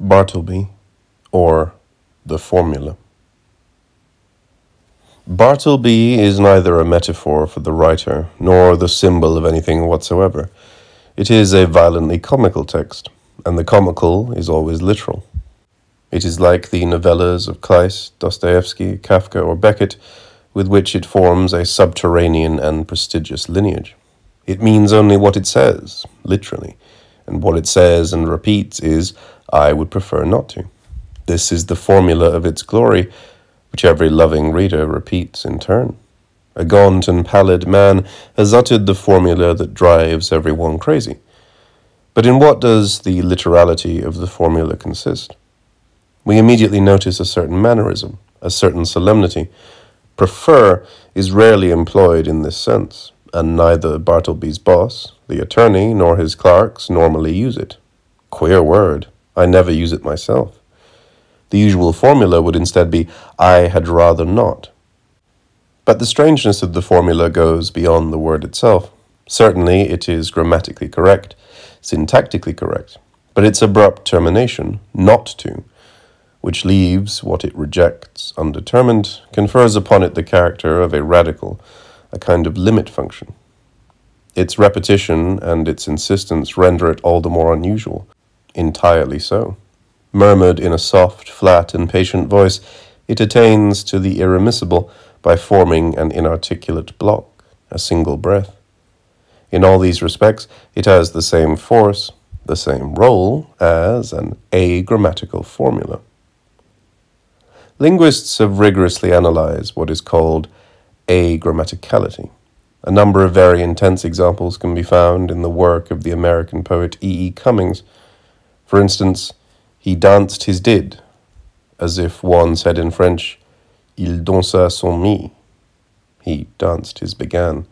Bartleby, or the formula. Bartleby is neither a metaphor for the writer, nor the symbol of anything whatsoever. It is a violently comical text, and the comical is always literal. It is like the novellas of Kleist, Dostoevsky, Kafka, or Beckett, with which it forms a subterranean and prestigious lineage. It means only what it says, literally, and what it says and repeats is, I would prefer not to. This is the formula of its glory, which every loving reader repeats in turn. A gaunt and pallid man has uttered the formula that drives everyone crazy. But in what does the literality of the formula consist? We immediately notice a certain mannerism, a certain solemnity. Prefer is rarely employed in this sense, and neither Bartleby's boss, the attorney, nor his clerks normally use it. Queer word. I never use it myself. The usual formula would instead be, I had rather not. But the strangeness of the formula goes beyond the word itself. Certainly it is grammatically correct, syntactically correct, but its abrupt termination, not to, which leaves what it rejects undetermined, confers upon it the character of a radical, a kind of limit function. Its repetition and its insistence render it all the more unusual, entirely so. Murmured in a soft, flat, and patient voice, it attains to the irremissible by forming an inarticulate block, a single breath. In all these respects, it has the same force, the same role as an agrammatical formula. Linguists have rigorously analyzed what is called agrammaticality. A number of very intense examples can be found in the work of the American poet E. Cummings. For instance, he danced his did, as if one said in French, il dansa son mit. He danced his began,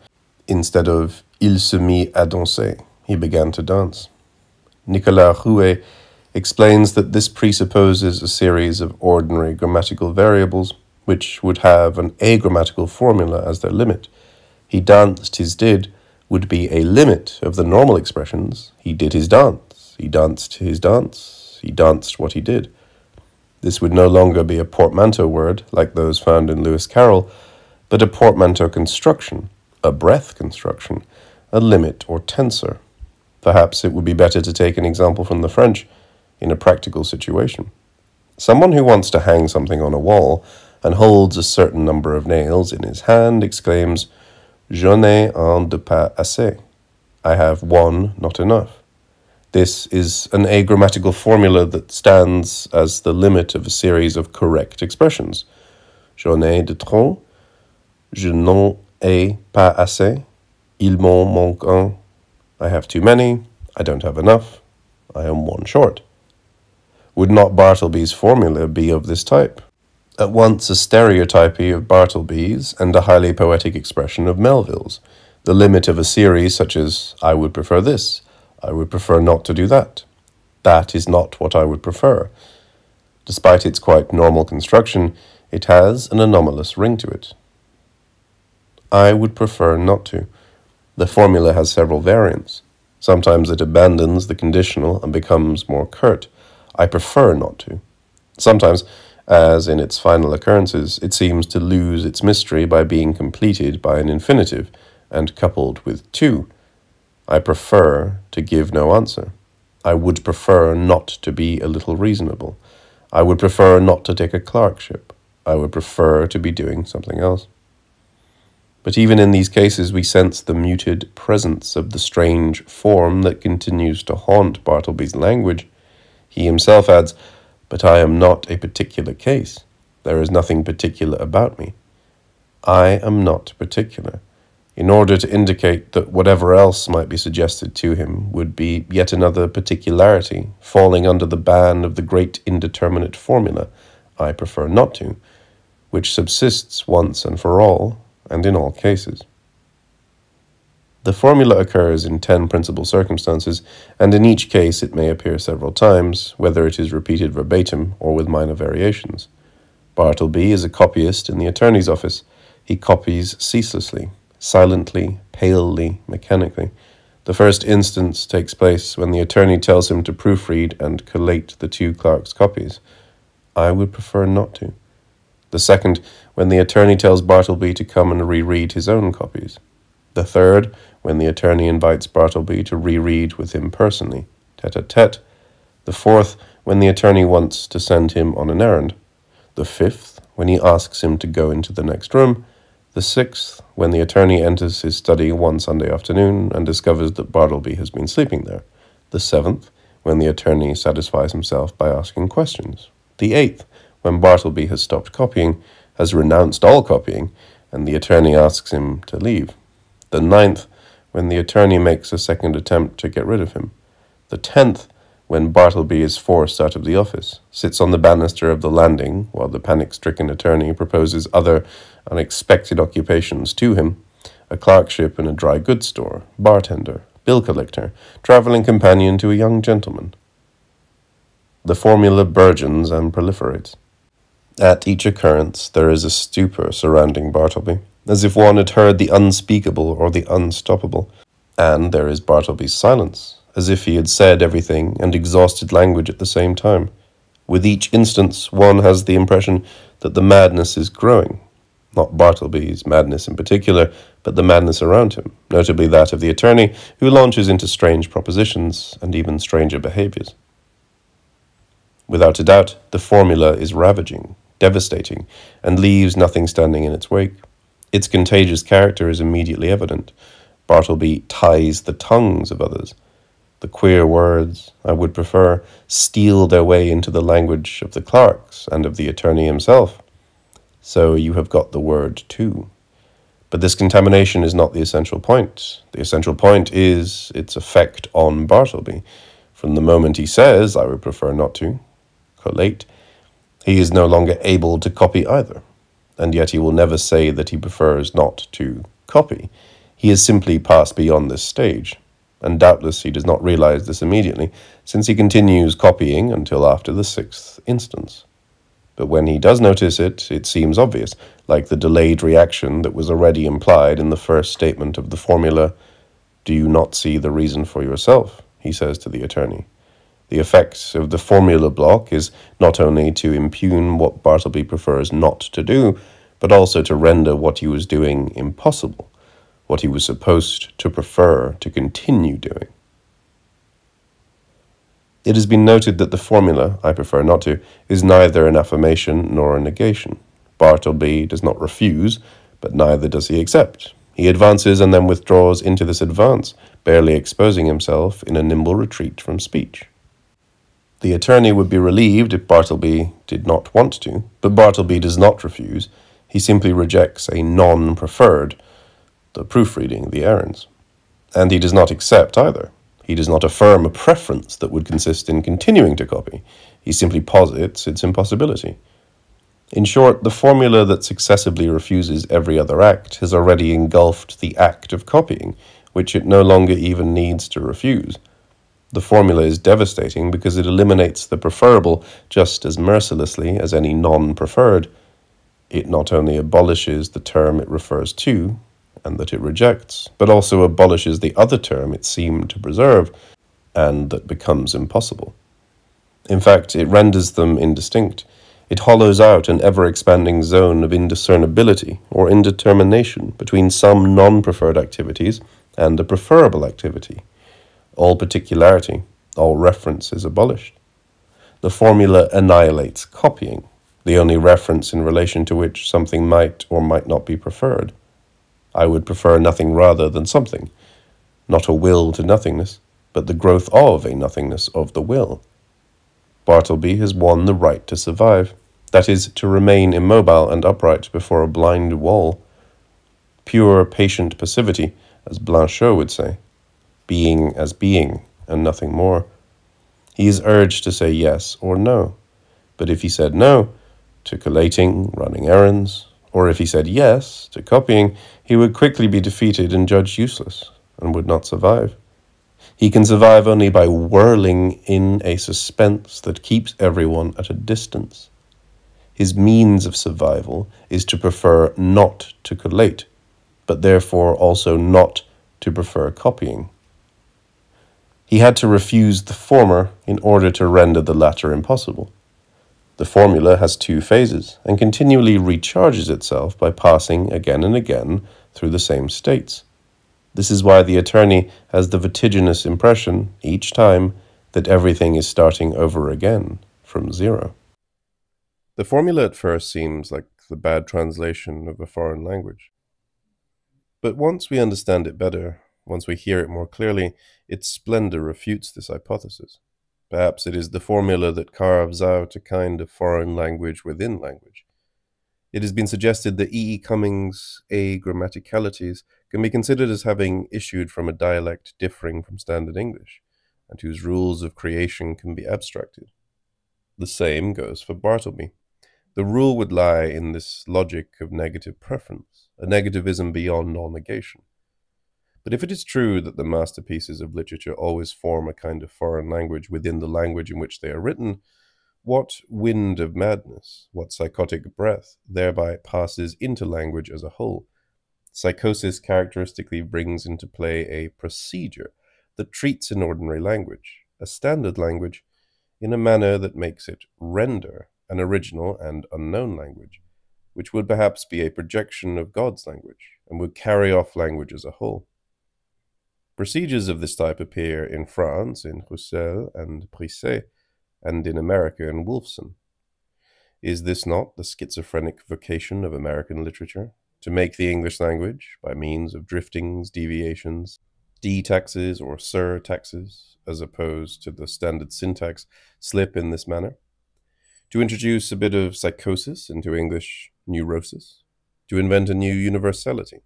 instead of il se mit à danser. He began to dance. Nicolas Rouet explains that this presupposes a series of ordinary grammatical variables which would have an agrammatical formula as their limit. He danced his did would be a limit of the normal expressions. He did his dance. He danced his dance. He danced what he did. This would no longer be a portmanteau word like those found in Lewis Carroll, but a portmanteau construction, a breath construction, a limit or tensor. Perhaps it would be better to take an example from the French in a practical situation. Someone who wants to hang something on a wall and holds a certain number of nails in his hand exclaims, "J'en ai un de pas assez." I have one, not enough. This is an agrammatical formula that stands as the limit of a series of correct expressions. J'en ai de trop, je n'en ai pas assez, il m'en manque un. I have too many, I don't have enough, I am one short. Would not Bartleby's formula be of this type? At once a stereotypy of Bartleby's and a highly poetic expression of Melville's, the limit of a series such as, I would prefer this, I would prefer not to do that. That is not what I would prefer. Despite its quite normal construction, it has an anomalous ring to it. I would prefer not to. The formula has several variants. Sometimes it abandons the conditional and becomes more curt. I prefer not to. Sometimes, as in its final occurrences, it seems to lose its mystery by being completed by an infinitive and coupled with to. I prefer to give no answer. I would prefer not to be a little reasonable. I would prefer not to take a clerkship. I would prefer to be doing something else. But even in these cases, we sense the muted presence of the strange form that continues to haunt Bartleby's language. He himself adds, but I am not a particular case. There is nothing particular about me. I am not particular, in order to indicate that whatever else might be suggested to him would be yet another particularity falling under the ban of the great indeterminate formula, I prefer not to, which subsists once and for all, and in all cases. The formula occurs in 10 principal circumstances, and in each case it may appear several times, whether it is repeated verbatim or with minor variations. Bartleby is a copyist in the attorney's office. He copies ceaselessly, silently, palely, mechanically. The first instance takes place when the attorney tells him to proofread and collate the two clerks' copies. I would prefer not to. The second, when the attorney tells Bartleby to come and reread his own copies. The third, when the attorney invites Bartleby to reread with him personally, tete-a-tete. The fourth, when the attorney wants to send him on an errand. The fifth, when he asks him to go into the next room. The sixth, when the attorney enters his study one Sunday afternoon and discovers that Bartleby has been sleeping there. The seventh, when the attorney satisfies himself by asking questions. The eighth, when Bartleby has stopped copying, has renounced all copying, and the attorney asks him to leave. The ninth, when the attorney makes a second attempt to get rid of him. The 10th, when Bartleby is forced out of the office, sits on the banister of the landing while the panic-stricken attorney proposes other unexpected occupations to him: a clerkship in a dry goods store, bartender, bill collector, travelling companion to a young gentleman. The formula burgeons and proliferates. At each occurrence there is a stupor surrounding Bartleby, as if one had heard the unspeakable or the unstoppable, and there is Bartleby's silence, as if he had said everything and exhausted language at the same time. With each instance one has the impression that the madness is growing, not Bartleby's madness in particular, but the madness around him, notably that of the attorney, who launches into strange propositions and even stranger behaviours. Without a doubt, the formula is ravaging, devastating, and leaves nothing standing in its wake. Its contagious character is immediately evident. Bartleby ties the tongues of others. The queer words, I would prefer, steal their way into the language of the clerks and of the attorney himself. So you have got the word too. But this contamination is not the essential point. The essential point is its effect on Bartleby. From the moment he says, I would prefer not to collate, he is no longer able to copy either. And yet he will never say that he prefers not to copy. He has simply passed beyond this stage, and doubtless he does not realize this immediately, since he continues copying until after the sixth instance. But when he does notice it, it seems obvious, like the delayed reaction that was already implied in the first statement of the formula. Do you not see the reason for yourself? He says to the attorney. The effect of the formula block is not only to impugn what Bartleby prefers not to do, but also to render what he was doing impossible, what he was supposed to prefer to continue doing. It has been noted that the formula, I prefer not to, is neither an affirmation nor a negation. Bartleby does not refuse, but neither does he accept. He advances and then withdraws into this advance, barely exposing himself in a nimble retreat from speech. The attorney would be relieved if Bartleby did not want to, but Bartleby does not refuse. He simply rejects a non-preferred, the proofreading, the errands. And he does not accept either. He does not affirm a preference that would consist in continuing to copy. He simply posits its impossibility. In short, the formula that successively refuses every other act has already engulfed the act of copying, which it no longer even needs to refuse. The formula is devastating because it eliminates the preferable just as mercilessly as any non-preferred. It not only abolishes the term it refers to, and that it rejects, but also abolishes the other term it seemed to preserve, and that becomes impossible. In fact, it renders them indistinct. It hollows out an ever-expanding zone of indiscernibility or indetermination between some non-preferred activities and a preferable activity. All particularity, all reference is abolished. The formula annihilates copying, the only reference in relation to which something might or might not be preferred. I would prefer nothing rather than something, not a will to nothingness, but the growth of a nothingness of the will. Bartleby has won the right to survive, that is, to remain immobile and upright before a blind wall. Pure, patient passivity, as Blanchot would say. Being as being, and nothing more. He is urged to say yes or no. But if he said no, to collating, running errands, or if he said yes to copying, he would quickly be defeated and judged useless, and would not survive. He can survive only by whirling in a suspense that keeps everyone at a distance. His means of survival is to prefer not to collate, but therefore also not to prefer copying. He had to refuse the former in order to render the latter impossible. The formula has two phases and continually recharges itself by passing again and again through the same states. This is why the attorney has the vertiginous impression each time that everything is starting over again from zero. The formula at first seems like the bad translation of a foreign language. But once we understand it better, once we hear it more clearly, its splendor refutes this hypothesis. Perhaps it is the formula that carves out a kind of foreign language within language. It has been suggested that E. Cummings' A grammaticalities can be considered as having issued from a dialect differing from standard English, and whose rules of creation can be abstracted. The same goes for Bartleby. The rule would lie in this logic of negative preference, a negativism beyond all negation. But if it is true that the masterpieces of literature always form a kind of foreign language within the language in which they are written, what wind of madness, what psychotic breath thereby passes into language as a whole? Psychosis characteristically brings into play a procedure that treats an ordinary language, a standard language, in a manner that makes it render an original and unknown language, which would perhaps be a projection of God's language, and would carry off language as a whole. Procedures of this type appear in France in Roussel and Brisset, and in America in Wolfson. Is this not the schizophrenic vocation of American literature? To make the English language, by means of driftings, deviations, detaxes or surtaxes, as opposed to the standard syntax, slip in this manner? To introduce a bit of psychosis into English neurosis? To invent a new universality?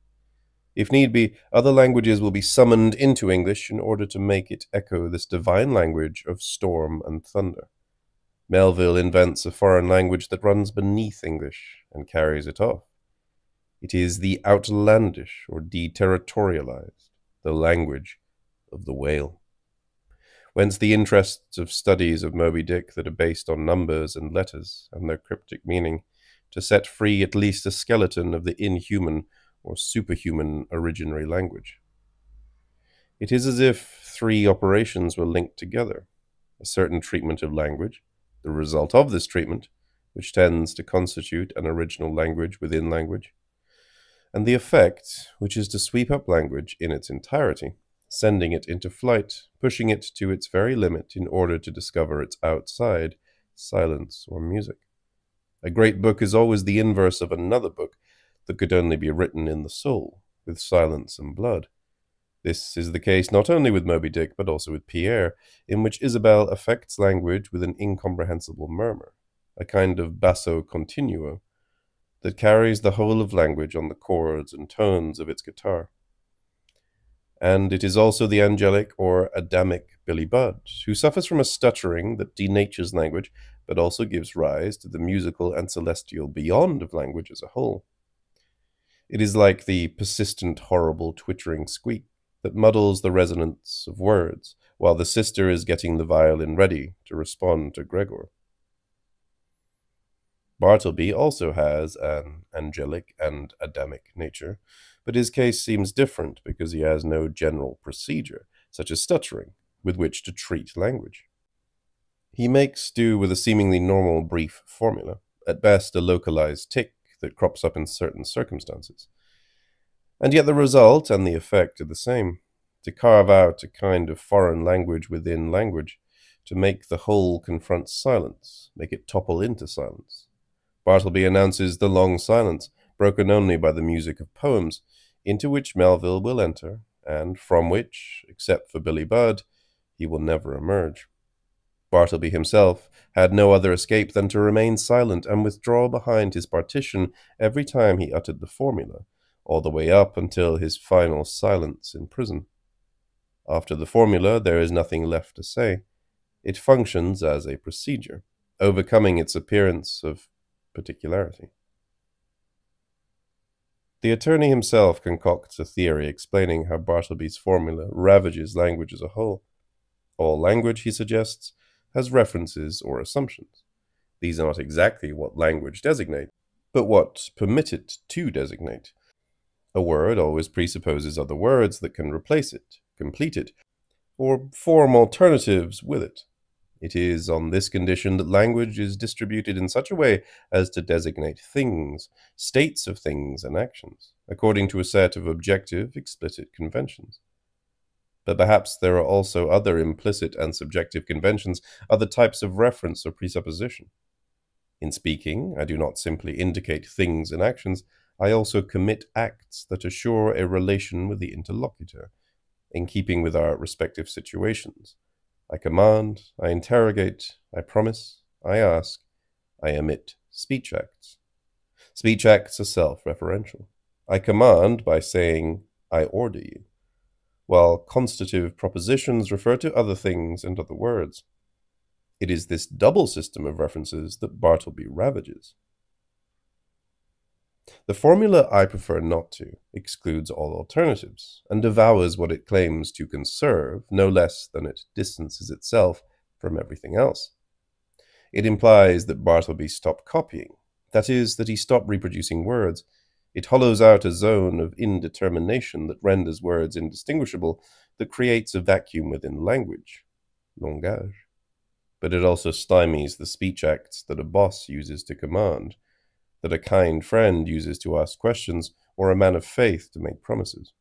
If need be, other languages will be summoned into English in order to make it echo this divine language of storm and thunder. Melville invents a foreign language that runs beneath English and carries it off. It is the outlandish or deterritorialized, the language of the whale. Whence the interests of studies of Moby Dick that are based on numbers and letters and their cryptic meaning, to set free at least a skeleton of the inhuman or superhuman originary language. It is as if three operations were linked together: a certain treatment of language, the result of this treatment, which tends to constitute an original language within language, and the effect, which is to sweep up language in its entirety, sending it into flight, pushing it to its very limit in order to discover its outside, silence or music. A great book is always the inverse of another book that could only be written in the soul, with silence and blood. This is the case not only with Moby Dick, but also with Pierre, in which Isabel affects language with an incomprehensible murmur, a kind of basso continuo, that carries the whole of language on the chords and tones of its guitar. And it is also the angelic or Adamic Billy Budd, who suffers from a stuttering that denatures language, but also gives rise to the musical and celestial beyond of language as a whole. It is like the persistent, horrible, twittering squeak that muddles the resonance of words, while the sister is getting the violin ready to respond to Gregor. Bartleby also has an angelic and Adamic nature, but his case seems different because he has no general procedure, such as stuttering, with which to treat language. He makes do with a seemingly normal brief formula, at best a localized tic that crops up in certain circumstances. And yet the result and the effect are the same: to carve out a kind of foreign language within language, to make the whole confront silence, make it topple into silence. Bartleby announces the long silence, broken only by the music of poems, into which Melville will enter, and from which, except for Billy Budd, he will never emerge. Bartleby himself had no other escape than to remain silent and withdraw behind his partition every time he uttered the formula, all the way up until his final silence in prison. After the formula, there is nothing left to say. It functions as a procedure, overcoming its appearance of particularity. The attorney himself concocts a theory explaining how Bartleby's formula ravages language as a whole. All language, he suggests, has references or assumptions. These are not exactly what language designates, but what permit it to designate. A word always presupposes other words that can replace it, complete it, or form alternatives with it. It is on this condition that language is distributed in such a way as to designate things, states of things and actions, according to a set of objective, explicit conventions. But perhaps there are also other implicit and subjective conventions, other types of reference or presupposition. In speaking, I do not simply indicate things and actions, I also commit acts that assure a relation with the interlocutor, in keeping with our respective situations. I command, I interrogate, I promise, I ask, I emit speech acts. Speech acts are self-referential. I command by saying, I order you, while constitutive propositions refer to other things and other words. It is this double system of references that Bartleby ravages. The formula I prefer not to excludes all alternatives and devours what it claims to conserve no less than it distances itself from everything else. It implies that Bartleby stopped copying, that is, that he stopped reproducing words. It hollows out a zone of indetermination that renders words indistinguishable, that creates a vacuum within language, langage. But it also stymies the speech acts that a boss uses to command, that a kind friend uses to ask questions, or a man of faith to make promises.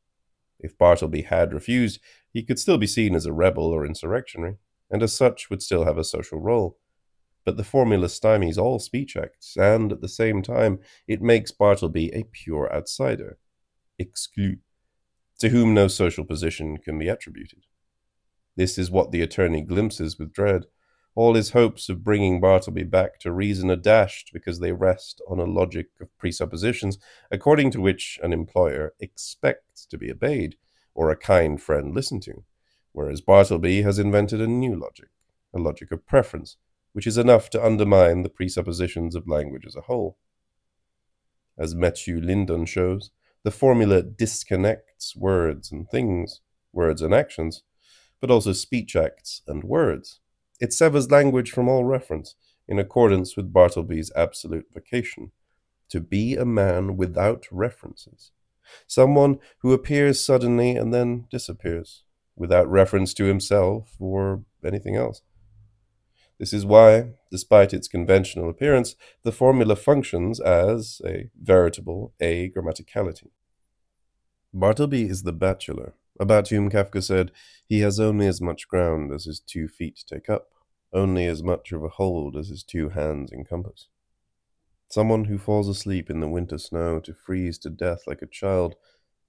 If Bartleby had refused, he could still be seen as a rebel or insurrectionary, and as such would still have a social role. But the formula stymies all speech acts, and at the same time it makes Bartleby a pure outsider, exclu, to whom no social position can be attributed. This is what the attorney glimpses with dread. All his hopes of bringing Bartleby back to reason are dashed because they rest on a logic of presuppositions according to which an employer expects to be obeyed, or a kind friend listened to, whereas Bartleby has invented a new logic, a logic of preference, which is enough to undermine the presuppositions of language as a whole. As Mathieu Lindon shows, the formula disconnects words and things, words and actions, but also speech acts and words. It severs language from all reference, in accordance with Bartleby's absolute vocation, to be a man without references, someone who appears suddenly and then disappears, without reference to himself or anything else. This is why, despite its conventional appearance, the formula functions as a veritable agrammaticality. Bartleby is the bachelor, about whom Kafka said, he has only as much ground as his 2 feet take up, only as much of a hold as his 2 hands encompass. Someone who falls asleep in the winter snow to freeze to death like a child,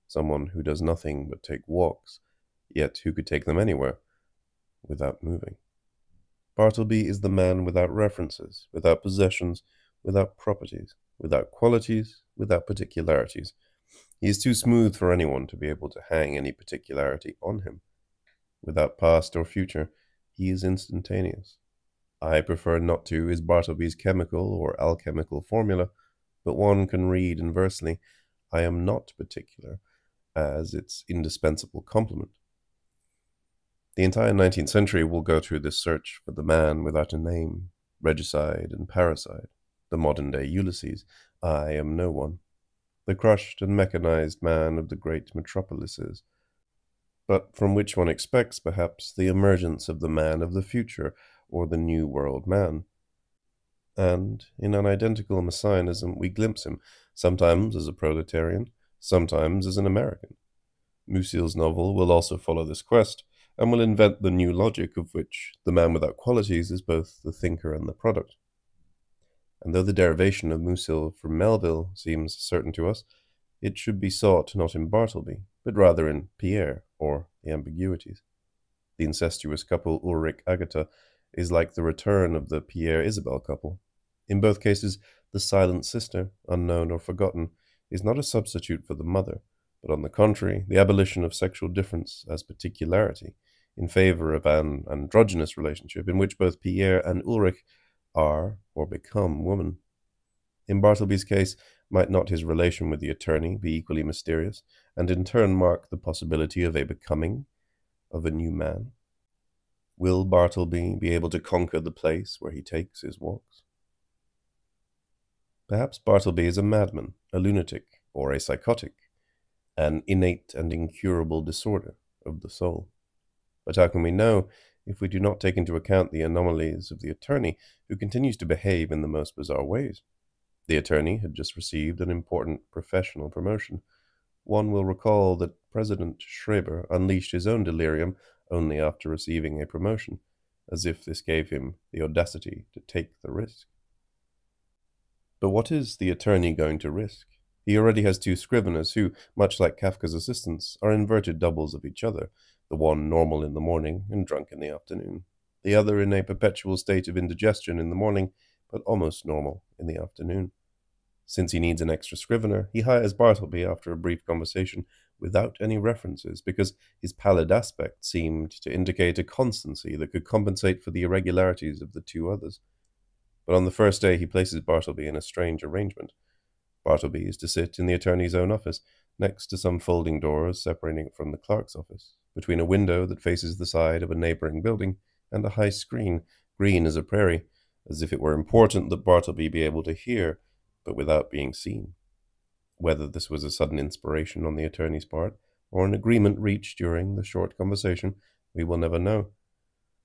someone who does nothing but take walks, yet who could take them anywhere, without moving. Bartleby is the man without references, without possessions, without properties, without qualities, without particularities. He is too smooth for anyone to be able to hang any particularity on him. Without past or future, he is instantaneous. I prefer not to is Bartleby's chemical or alchemical formula, but one can read inversely, I am not particular, as its indispensable complement. The entire 19th century will go through this search for the man without a name, regicide and parricide, the modern-day Ulysses, I am no one, the crushed and mechanized man of the great metropolises, but from which one expects, perhaps, the emergence of the man of the future, or the New World man. And, in an identical messianism, we glimpse him, sometimes as a proletarian, sometimes as an American. Musil's novel will also follow this quest, and will invent the new logic of which the man without qualities is both the thinker and the product. And though the derivation of Musil from Melville seems certain to us, it should be sought not in Bartleby, but rather in Pierre, or the ambiguities. The incestuous couple Ulrich-Agatha is like the return of the Pierre-Isabel couple. In both cases, the silent sister, unknown or forgotten, is not a substitute for the mother, but on the contrary, the abolition of sexual difference as particularity, in favor of an androgynous relationship in which both Pierre and Ulrich are or become woman. In Bartleby's case, might not his relation with the attorney be equally mysterious, and in turn mark the possibility of a becoming, of a new man? Will Bartleby be able to conquer the place where he takes his walks? Perhaps Bartleby is a madman, a lunatic, or a psychotic, an innate and incurable disorder of the soul. But how can we know if we do not take into account the anomalies of the attorney, who continues to behave in the most bizarre ways? The attorney had just received an important professional promotion. One will recall that President Schreiber unleashed his own delirium only after receiving a promotion, as if this gave him the audacity to take the risk. But what is the attorney going to risk? He already has two scriveners who, much like Kafka's assistants, are inverted doubles of each other, the one normal in the morning and drunk in the afternoon, the other in a perpetual state of indigestion in the morning, but almost normal in the afternoon. Since he needs an extra scrivener, he hires Bartleby after a brief conversation without any references, because his pallid aspect seemed to indicate a constancy that could compensate for the irregularities of the two others. But on the first day he places Bartleby in a strange arrangement. Bartleby is to sit in the attorney's own office, next to some folding doors separating it from the clerk's office, between a window that faces the side of a neighboring building and a high screen, green as a prairie, as if it were important that Bartleby be able to hear, but without being seen. Whether this was a sudden inspiration on the attorney's part, or an agreement reached during the short conversation, we will never know.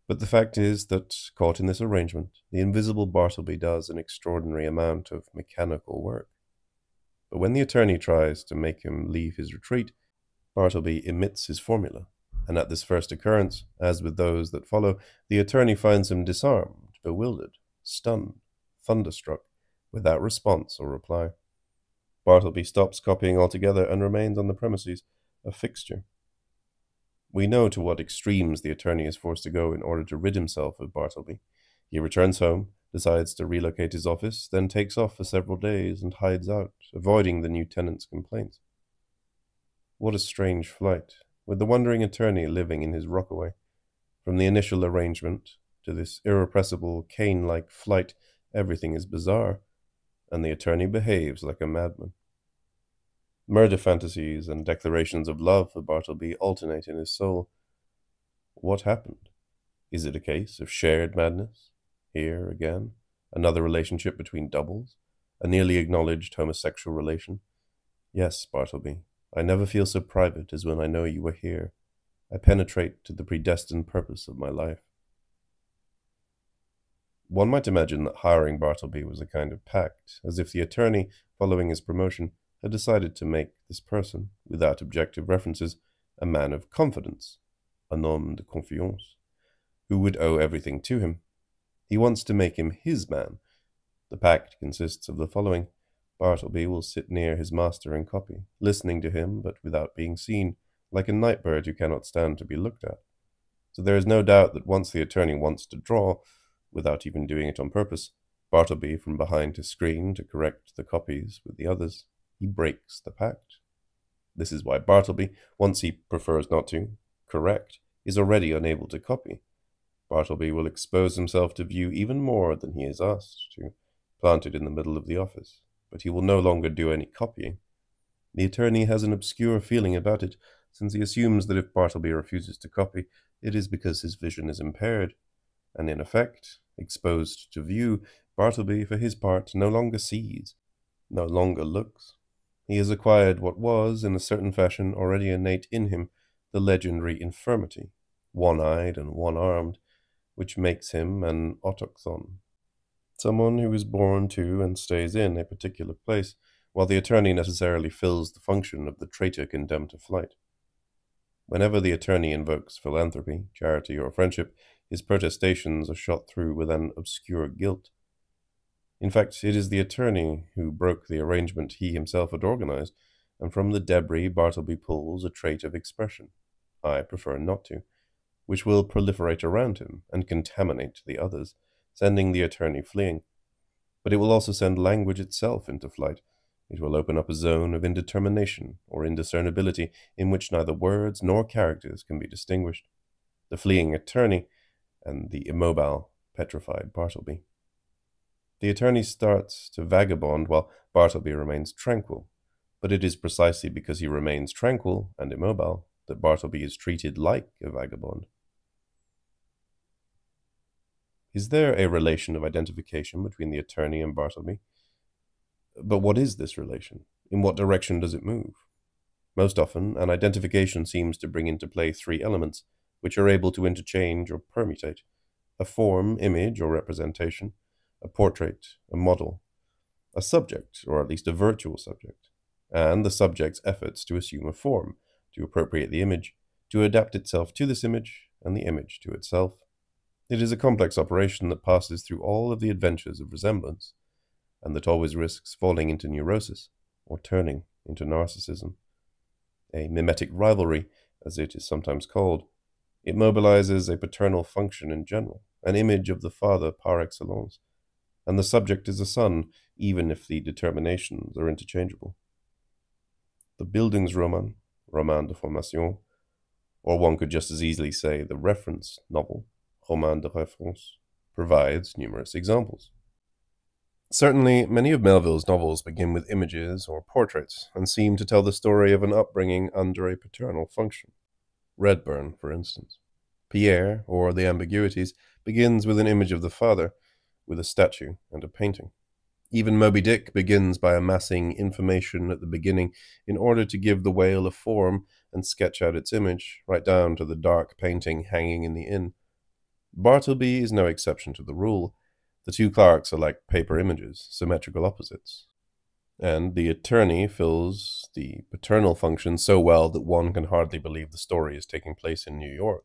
But the fact is that, caught in this arrangement, the invisible Bartleby does an extraordinary amount of mechanical work. But when the attorney tries to make him leave his retreat, Bartleby emits his formula, and at this first occurrence, as with those that follow, the attorney finds him disarmed, bewildered, stunned, thunderstruck, without response or reply. Bartleby stops copying altogether and remains on the premises, a fixture. We know to what extremes the attorney is forced to go in order to rid himself of Bartleby. He returns home, decides to relocate his office, then takes off for several days and hides out, avoiding the new tenant's complaints. What a strange flight, with the wandering attorney living in his rockaway. From the initial arrangement to this irrepressible, cane-like flight, everything is bizarre, and the attorney behaves like a madman. Murder fantasies and declarations of love for Bartleby alternate in his soul. What happened? Is it a case of shared madness? Here, again, another relationship between doubles? A nearly acknowledged homosexual relation? Yes, Bartleby, I never feel so private as when I know you are here. I penetrate to the predestined purpose of my life. One might imagine that hiring Bartleby was a kind of pact, as if the attorney, following his promotion, had decided to make this person, without objective references, a man of confidence, un homme de confiance, who would owe everything to him. He wants to make him his man. The pact consists of the following. Bartleby will sit near his master and copy, listening to him, but without being seen, like a night bird who cannot stand to be looked at. So there is no doubt that once the attorney wants to draw, without even doing it on purpose, Bartleby from behind his screen to correct the copies with the others, he breaks the pact. This is why Bartleby, once he prefers not to correct, is already unable to copy. Bartleby will expose himself to view even more than he is asked to, planted in the middle of the office, but he will no longer do any copying. The attorney has an obscure feeling about it, since he assumes that if Bartleby refuses to copy, it is because his vision is impaired, and in effect, exposed to view, Bartleby, for his part, no longer sees, no longer looks. He has acquired what was, in a certain fashion, already innate in him, the legendary infirmity, one-eyed and one-armed, which makes him an autochthon, someone who is born to and stays in a particular place, while the attorney necessarily fills the function of the traitor condemned to flight. Whenever the attorney invokes philanthropy, charity, or friendship, his protestations are shot through with an obscure guilt. In fact, it is the attorney who broke the arrangement he himself had organized, and from the debris Bartleby pulls a trait of expression, I prefer not to, which will proliferate around him and contaminate the others, sending the attorney fleeing. But it will also send language itself into flight. It will open up a zone of indetermination or indiscernibility in which neither words nor characters can be distinguished. The fleeing attorney and the immobile, petrified Bartleby. The attorney starts to vagabond while Bartleby remains tranquil, but it is precisely because he remains tranquil and immobile that Bartleby is treated like a vagabond. Is there a relation of identification between the attorney and Bartleby? But what is this relation? In what direction does it move? Most often, an identification seems to bring into play three elements: which are able to interchange or permutate, a form, image, or representation, a portrait, a model, a subject, or at least a virtual subject, and the subject's efforts to assume a form, to appropriate the image, to adapt itself to this image, and the image to itself. It is a complex operation that passes through all of the adventures of resemblance, and that always risks falling into neurosis, or turning into narcissism. A mimetic rivalry, as it is sometimes called, it mobilizes a paternal function in general, an image of the father par excellence, and the subject is a son, even if the determinations are interchangeable. The Bildungsroman, Roman de Formation, or one could just as easily say the reference novel, Roman de Référence, provides numerous examples. Certainly, many of Melville's novels begin with images or portraits and seem to tell the story of an upbringing under a paternal function. Redburn, for instance. Pierre, or The Ambiguities, begins with an image of the father, with a statue and a painting. Even Moby Dick begins by amassing information at the beginning in order to give the whale a form and sketch out its image, right down to the dark painting hanging in the inn. Bartleby is no exception to the rule. The two Clarks are like paper images, symmetrical opposites. And the attorney fills the paternal function so well that one can hardly believe the story is taking place in New York.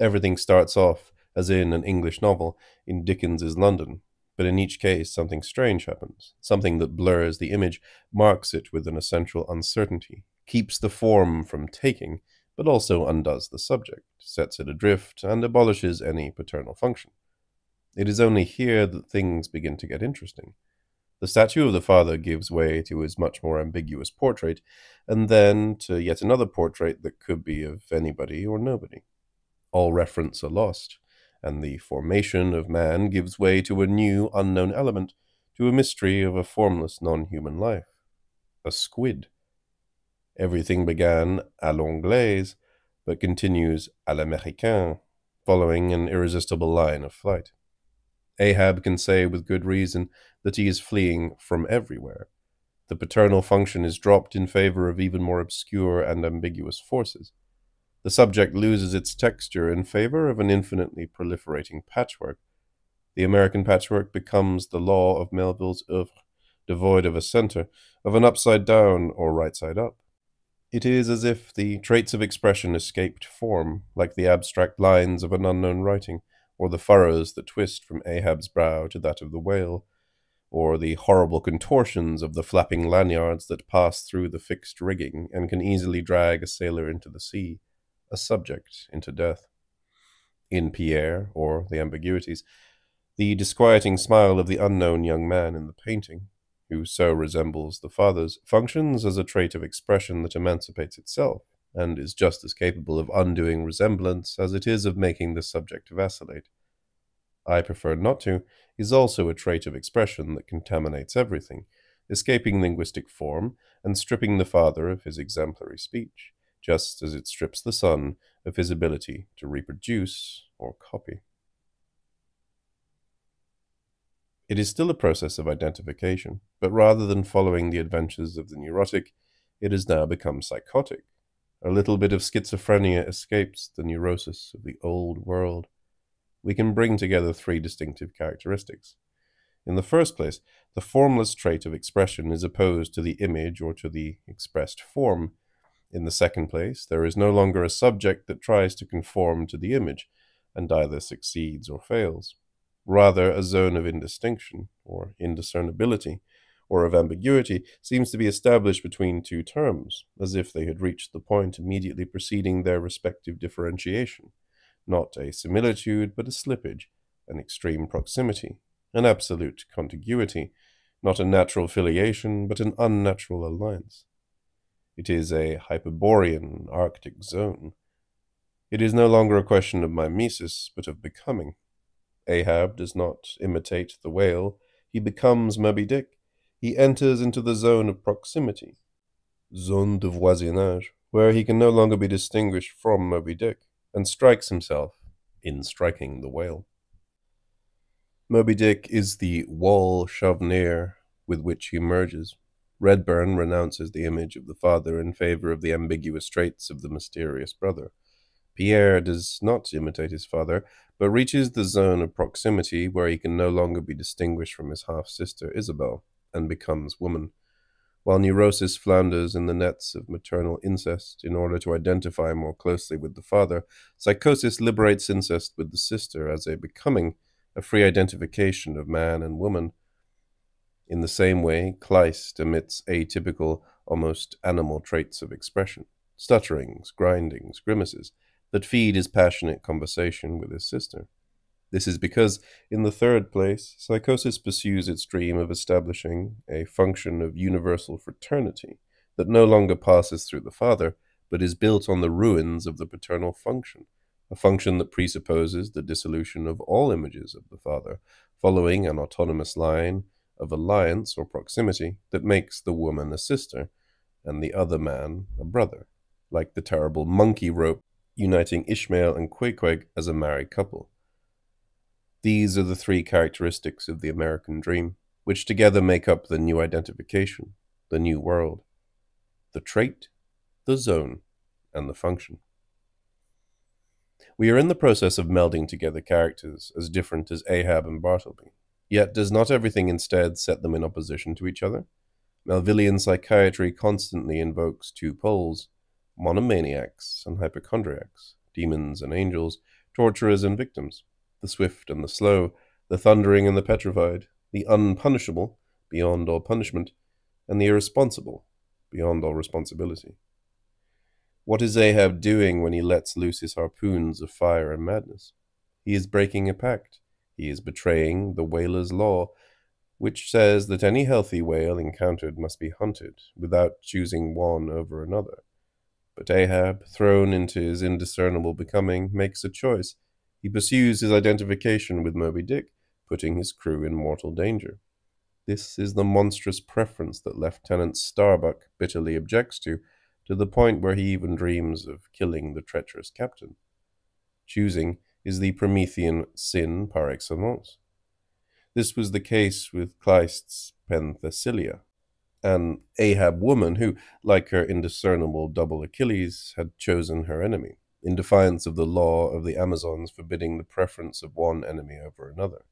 Everything starts off as in an English novel, in Dickens's London, but in each case something strange happens, something that blurs the image, marks it with an essential uncertainty, keeps the form from taking, but also undoes the subject, sets it adrift, and abolishes any paternal function. It is only here that things begin to get interesting. The statue of the father gives way to his much more ambiguous portrait, and then to yet another portrait that could be of anybody or nobody. All reference are lost, and the formation of man gives way to a new, unknown element, to a mystery of a formless non-human life. A squid. Everything began à l'anglaise, but continues à l'américain, following an irresistible line of flight. Ahab can say with good reason that he is fleeing from everywhere. The paternal function is dropped in favor of even more obscure and ambiguous forces. The subject loses its texture in favor of an infinitely proliferating patchwork. The American patchwork becomes the law of Melville's oeuvre, devoid of a center, of an upside down or right side up. It is as if the traits of expression escaped form, like the abstract lines of an unknown writing, or the furrows that twist from Ahab's brow to that of the whale, or the horrible contortions of the flapping lanyards that pass through the fixed rigging and can easily drag a sailor into the sea, a subject into death. In Pierre, or The Ambiguities, the disquieting smile of the unknown young man in the painting, who so resembles the father's, functions as a trait of expression that emancipates itself, and is just as capable of undoing resemblance as it is of making the subject vacillate. I prefer not to is also a trait of expression that contaminates everything, escaping linguistic form and stripping the father of his exemplary speech, just as it strips the son of his ability to reproduce or copy. It is still a process of identification, but rather than following the adventures of the neurotic, it has now become psychotic. A little bit of schizophrenia escapes the neurosis of the old world. We can bring together three distinctive characteristics. In the first place, the formless trait of expression is opposed to the image or to the expressed form. In the second place, there is no longer a subject that tries to conform to the image, and either succeeds or fails. Rather, a zone of indistinction, or indiscernibility, or of ambiguity seems to be established between two terms, as if they had reached the point immediately preceding their respective differentiation. Not a similitude, but a slippage, an extreme proximity, an absolute contiguity, not a natural filiation, but an unnatural alliance. It is a Hyperborean Arctic zone. It is no longer a question of mimesis, but of becoming. Ahab does not imitate the whale. He becomes Moby Dick. He enters into the zone of proximity, zone de voisinage, where he can no longer be distinguished from Moby Dick, and strikes himself in striking the whale. Moby Dick is the wall shoved near with which he emerges. Redburn renounces the image of the father in favor of the ambiguous traits of the mysterious brother. Pierre does not imitate his father, but reaches the zone of proximity where he can no longer be distinguished from his half-sister Isabel, and becomes woman, while neurosis flounders in the nets of maternal incest in order to identify more closely with the father. Psychosis liberates incest with the sister as a becoming, a free identification of man and woman. In the same way, Kleist emits atypical, almost animal traits of expression, stutterings, grindings, grimaces, that feed his passionate conversation with his sister. This is because, in the third place, psychosis pursues its dream of establishing a function of universal fraternity that no longer passes through the father, but is built on the ruins of the paternal function, a function that presupposes the dissolution of all images of the father, following an autonomous line of alliance or proximity that makes the woman a sister and the other man a brother, like the terrible monkey rope uniting Ishmael and Queequeg as a married couple. These are the three characteristics of the American dream, which together make up the new identification, the new world: the trait, the zone, and the function. We are in the process of melding together characters as different as Ahab and Bartleby. Yet does not everything instead set them in opposition to each other? Melvillian psychiatry constantly invokes two poles: monomaniacs and hypochondriacs, demons and angels, torturers and victims, the swift and the slow, the thundering and the petrified, the unpunishable, beyond all punishment, and the irresponsible, beyond all responsibility. What is Ahab doing when he lets loose his harpoons of fire and madness? He is breaking a pact. He is betraying the whaler's law, which says that any healthy whale encountered must be hunted, without choosing one over another. But Ahab, thrown into his indiscernible becoming, makes a choice. He pursues his identification with Moby Dick, putting his crew in mortal danger. This is the monstrous preference that Lieutenant Starbuck bitterly objects to the point where he even dreams of killing the treacherous captain. Choosing is the Promethean sin par excellence. This was the case with Kleist's Penthesilea, an Ahab woman who, like her indiscernible double Achilles, had chosen her enemy, in defiance of the law of the Amazons forbidding the preference of one enemy over another.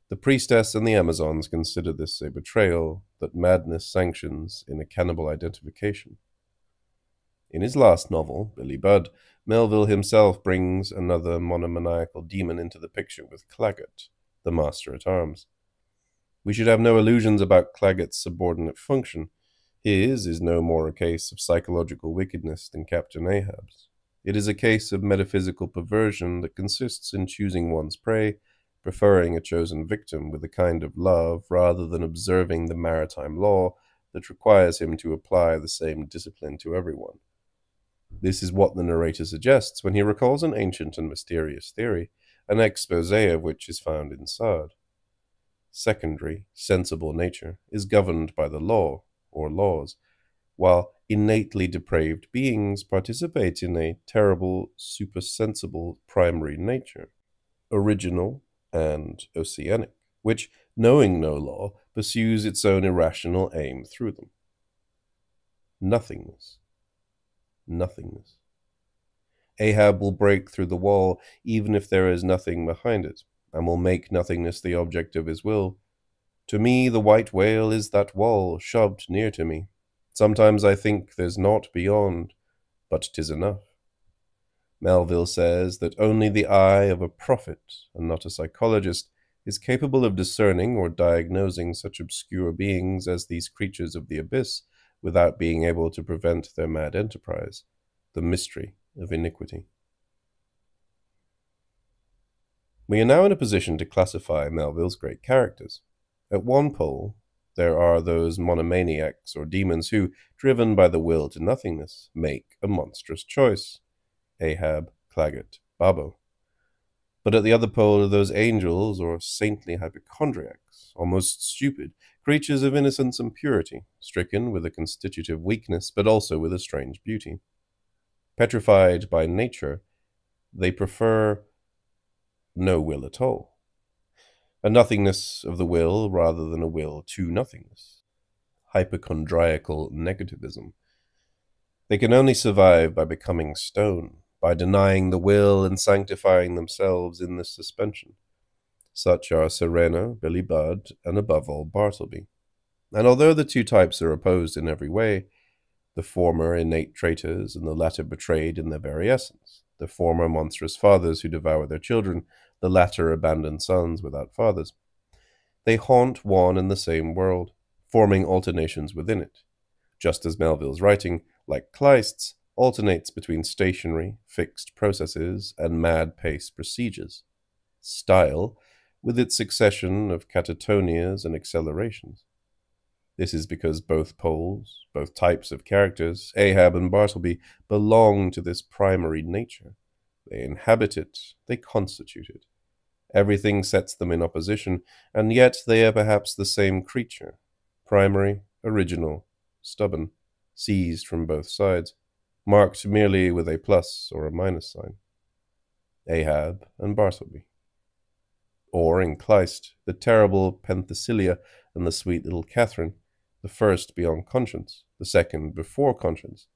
The priestess and the Amazons consider this a betrayal that madness sanctions in a cannibal identification. In his last novel, Billy Budd, Melville himself brings another monomaniacal demon into the picture with Claggett, the master-at-arms. We should have no illusions about Claggett's subordinate function. His is no more a case of psychological wickedness than Captain Ahab's. It is a case of metaphysical perversion that consists in choosing one's prey, preferring a chosen victim with a kind of love rather than observing the maritime law that requires him to apply the same discipline to everyone. This is what the narrator suggests when he recalls an ancient and mysterious theory, an exposé of which is found in Sade. Secondary, sensible nature is governed by the law, or laws, while innately depraved beings participate in a terrible, supersensible primary nature, original and oceanic, which, knowing no law, pursues its own irrational aim through them. Nothingness. Nothingness. Ahab will break through the wall even if there is nothing behind it, and will make nothingness the object of his will. To me the white whale is that wall shoved near to me. Sometimes I think there's naught beyond, but 'tis enough. Melville says that only the eye of a prophet, and not a psychologist, is capable of discerning or diagnosing such obscure beings as these creatures of the abyss, without being able to prevent their mad enterprise, the mystery of iniquity. We are now in a position to classify Melville's great characters. At one pole, there are those monomaniacs or demons who, driven by the will to nothingness, make a monstrous choice: Ahab, Claggett, Babbo. But at the other pole are those angels or saintly hypochondriacs, almost stupid, creatures of innocence and purity, stricken with a constitutive weakness, but also with a strange beauty. Petrified by nature, they prefer no will at all, a nothingness of the will rather than a will to nothingness, hypochondriacal negativism. They can only survive by becoming stone, by denying the will and sanctifying themselves in this suspension. Such are Sereno, Billy Budd, and above all Bartleby. And although the two types are opposed in every way, the former innate traitors and the latter betrayed in their very essence, the former monstrous fathers who devour their children, the latter abandoned sons without fathers, they haunt one and the same world, forming alternations within it, just as Melville's writing, like Kleist's, alternates between stationary, fixed processes and mad-paced procedures. Style, with its succession of catatonias and accelerations. This is because both poles, both types of characters, Ahab and Bartleby, belong to this primary nature. They inhabit it, they constitute it. Everything sets them in opposition, and yet they are perhaps the same creature, primary, original, stubborn, seized from both sides, marked merely with a plus or a minus sign. Ahab and Bartleby. Or, in Kleist, the terrible Penthesilea and the sweet little Catherine, the first beyond conscience, the second before conscience,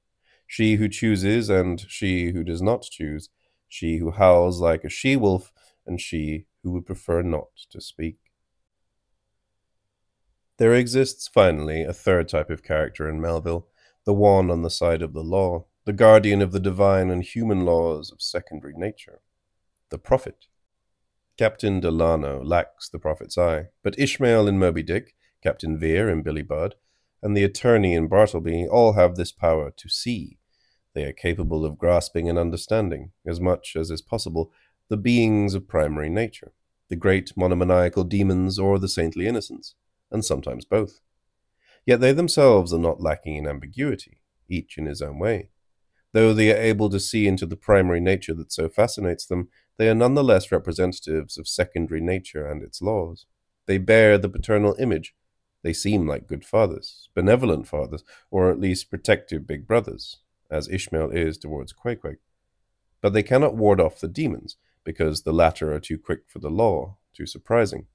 she who chooses and she who does not choose, she who howls like a she-wolf and she who would prefer not to speak. There exists, finally, a third type of character in Melville, the one on the side of the law, the guardian of the divine and human laws of secondary nature, the prophet. Captain Delano lacks the prophet's eye, but Ishmael in Moby Dick, Captain Vere in Billy Budd, and the attorney in Bartleby all have this power to see. They are capable of grasping and understanding, as much as is possible, the beings of primary nature, the great monomaniacal demons or the saintly innocents, and sometimes both. Yet they themselves are not lacking in ambiguity, each in his own way. Though they are able to see into the primary nature that so fascinates them, they are nonetheless representatives of secondary nature and its laws. They bear the paternal image. They seem like good fathers, benevolent fathers, or at least protective big brothers, as Ishmael is towards Queequeg. But they cannot ward off the demons, because the latter are too quick for the law, too surprising.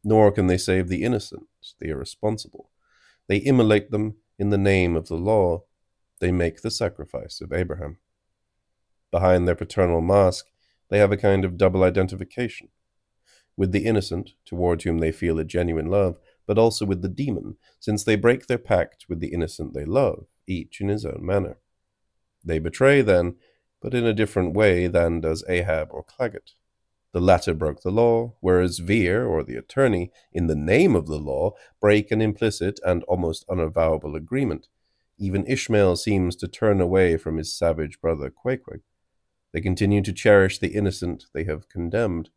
Nor can they save the innocent, the irresponsible. They immolate them in the name of the law. They make the sacrifice of Abraham. Behind their paternal mask, they have a kind of double identification, with the innocent, toward whom they feel a genuine love, but also with the demon, since they break their pact with the innocent they love, each in his own manner. They betray, then, but in a different way than does Ahab or Claggett. The latter broke the law, whereas Vere, or the attorney, in the name of the law, break an implicit and almost unavowable agreement. Even Ishmael seems to turn away from his savage brother Queequeg. They continue to cherish the innocent they have condemned.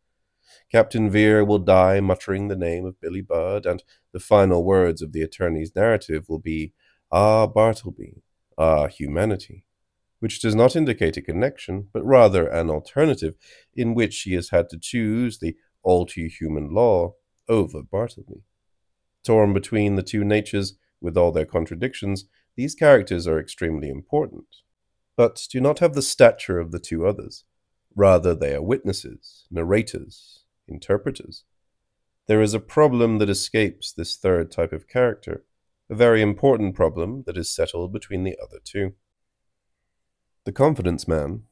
Captain Vere will die muttering the name of Billy Budd, and the final words of the attorney's narrative will be, "Ah, Bartleby, ah, humanity," which does not indicate a connection, but rather an alternative in which he has had to choose the all-too-human law over Bartleby. Torn between the two natures, with all their contradictions, these characters are extremely important, but do not have the stature of the two others. Rather, they are witnesses, narrators, interpreters. There is a problem that escapes this third type of character, a very important problem that is settled between the other two. The confidence man,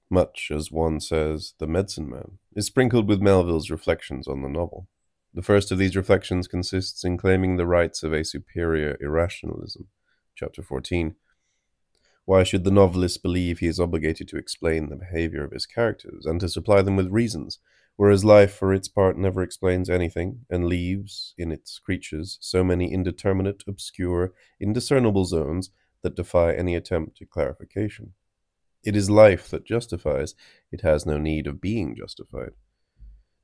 much as one says the medicine man, is sprinkled with Melville's reflections on the novel. The first of these reflections consists in claiming the rights of a superior irrationalism, chapter 14. Why should the novelist believe he is obligated to explain the behavior of his characters and to supply them with reasons, whereas life, for its part, never explains anything and leaves in its creatures so many indeterminate, obscure, indiscernible zones that defy any attempt at clarification? It is life that justifies. It has no need of being justified.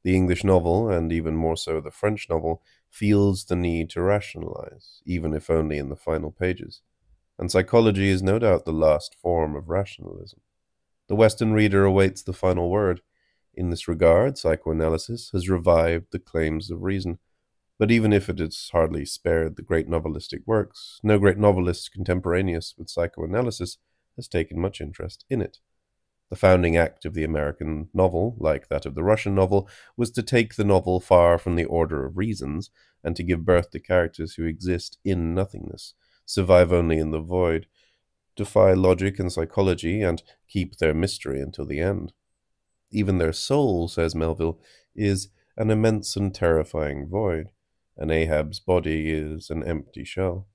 The English novel, and even more so the French novel, feels the need to rationalize, even if only in the final pages. And psychology is no doubt the last form of rationalism. The Western reader awaits the final word. In this regard, psychoanalysis has revived the claims of reason. But even if it has hardly spared the great novelistic works, no great novelist contemporaneous with psychoanalysis has taken much interest in it. The founding act of the American novel, like that of the Russian novel, was to take the novel far from the order of reasons, and to give birth to characters who exist in nothingness, survive only in the void. defy logic and psychology, and keep their mystery until the end. Even their soul, says Melville, is an immense and terrifying void, and Ahab's body is an empty shell.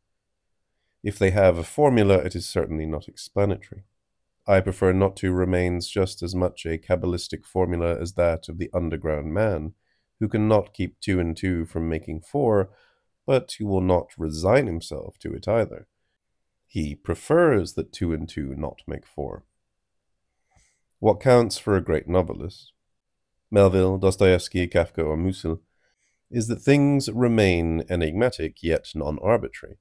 If they have a formula, it is certainly not explanatory. I prefer not to remains just as much a Kabbalistic formula as that of the underground man, who cannot keep 2 and 2 from making 4, but who will not resign himself to it either. He prefers that 2 and 2 not make 4. What counts for a great novelist, Melville, Dostoevsky, Kafka, or Musil, is that things remain enigmatic yet non-arbitrary.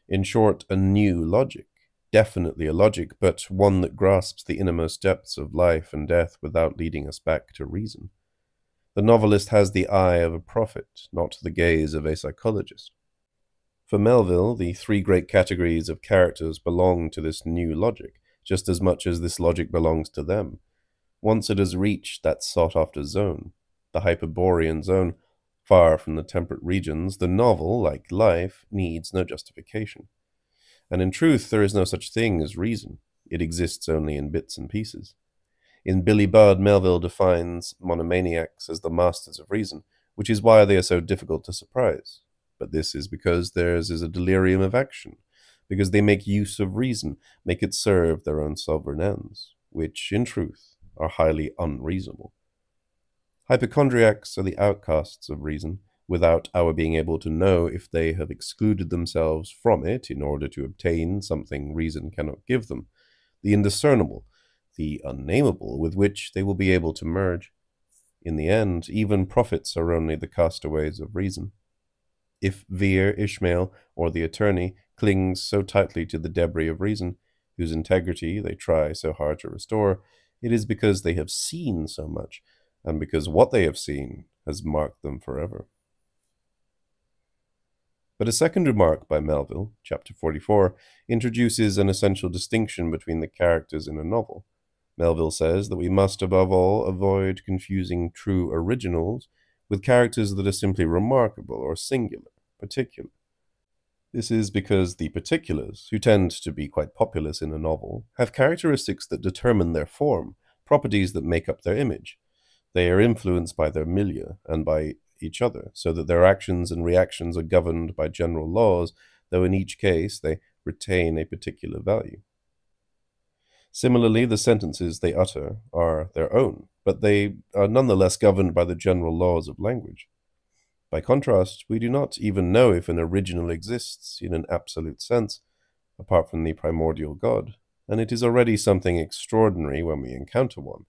In short, a new logic, definitely a logic, but one that grasps the innermost depths of life and death without leading us back to reason. The novelist has the eye of a prophet, not the gaze of a psychologist. For Melville, the 3 great categories of characters belong to this new logic, just as much as this logic belongs to them. Once it has reached that sought-after zone, the Hyperborean zone, far from the temperate regions, the novel, like life, needs no justification. And in truth, there is no such thing as reason. It exists only in bits and pieces. In Billy Budd, Melville defines monomaniacs as the masters of reason, which is why they are so difficult to surprise. But this is because theirs is a delirium of action, because they make use of reason, make it serve their own sovereign ends, which, in truth, are highly unreasonable. Hypochondriacs are the outcasts of reason, without our being able to know if they have excluded themselves from it in order to obtain something reason cannot give them, the indiscernible, the unnameable, with which they will be able to merge. In the end, even prophets are only the castaways of reason. If Vere, Ishmael, or the attorney clings so tightly to the debris of reason, whose integrity they try so hard to restore, it is because they have seen so much, and because what they have seen has marked them forever. But a second remark by Melville, chapter 44, introduces an essential distinction between the characters in a novel. Melville says that we must above all avoid confusing true originals with characters that are simply remarkable or singular, particular. This is because the particulars, who tend to be quite populous in a novel, have characteristics that determine their form, properties that make up their image. They are influenced by their milieu and by each other, so that their actions and reactions are governed by general laws, though in each case they retain a particular value. Similarly, the sentences they utter are their own, but they are nonetheless governed by the general laws of language. By contrast, we do not even know if an original exists in an absolute sense, apart from the primordial God, and it is already something extraordinary when we encounter one.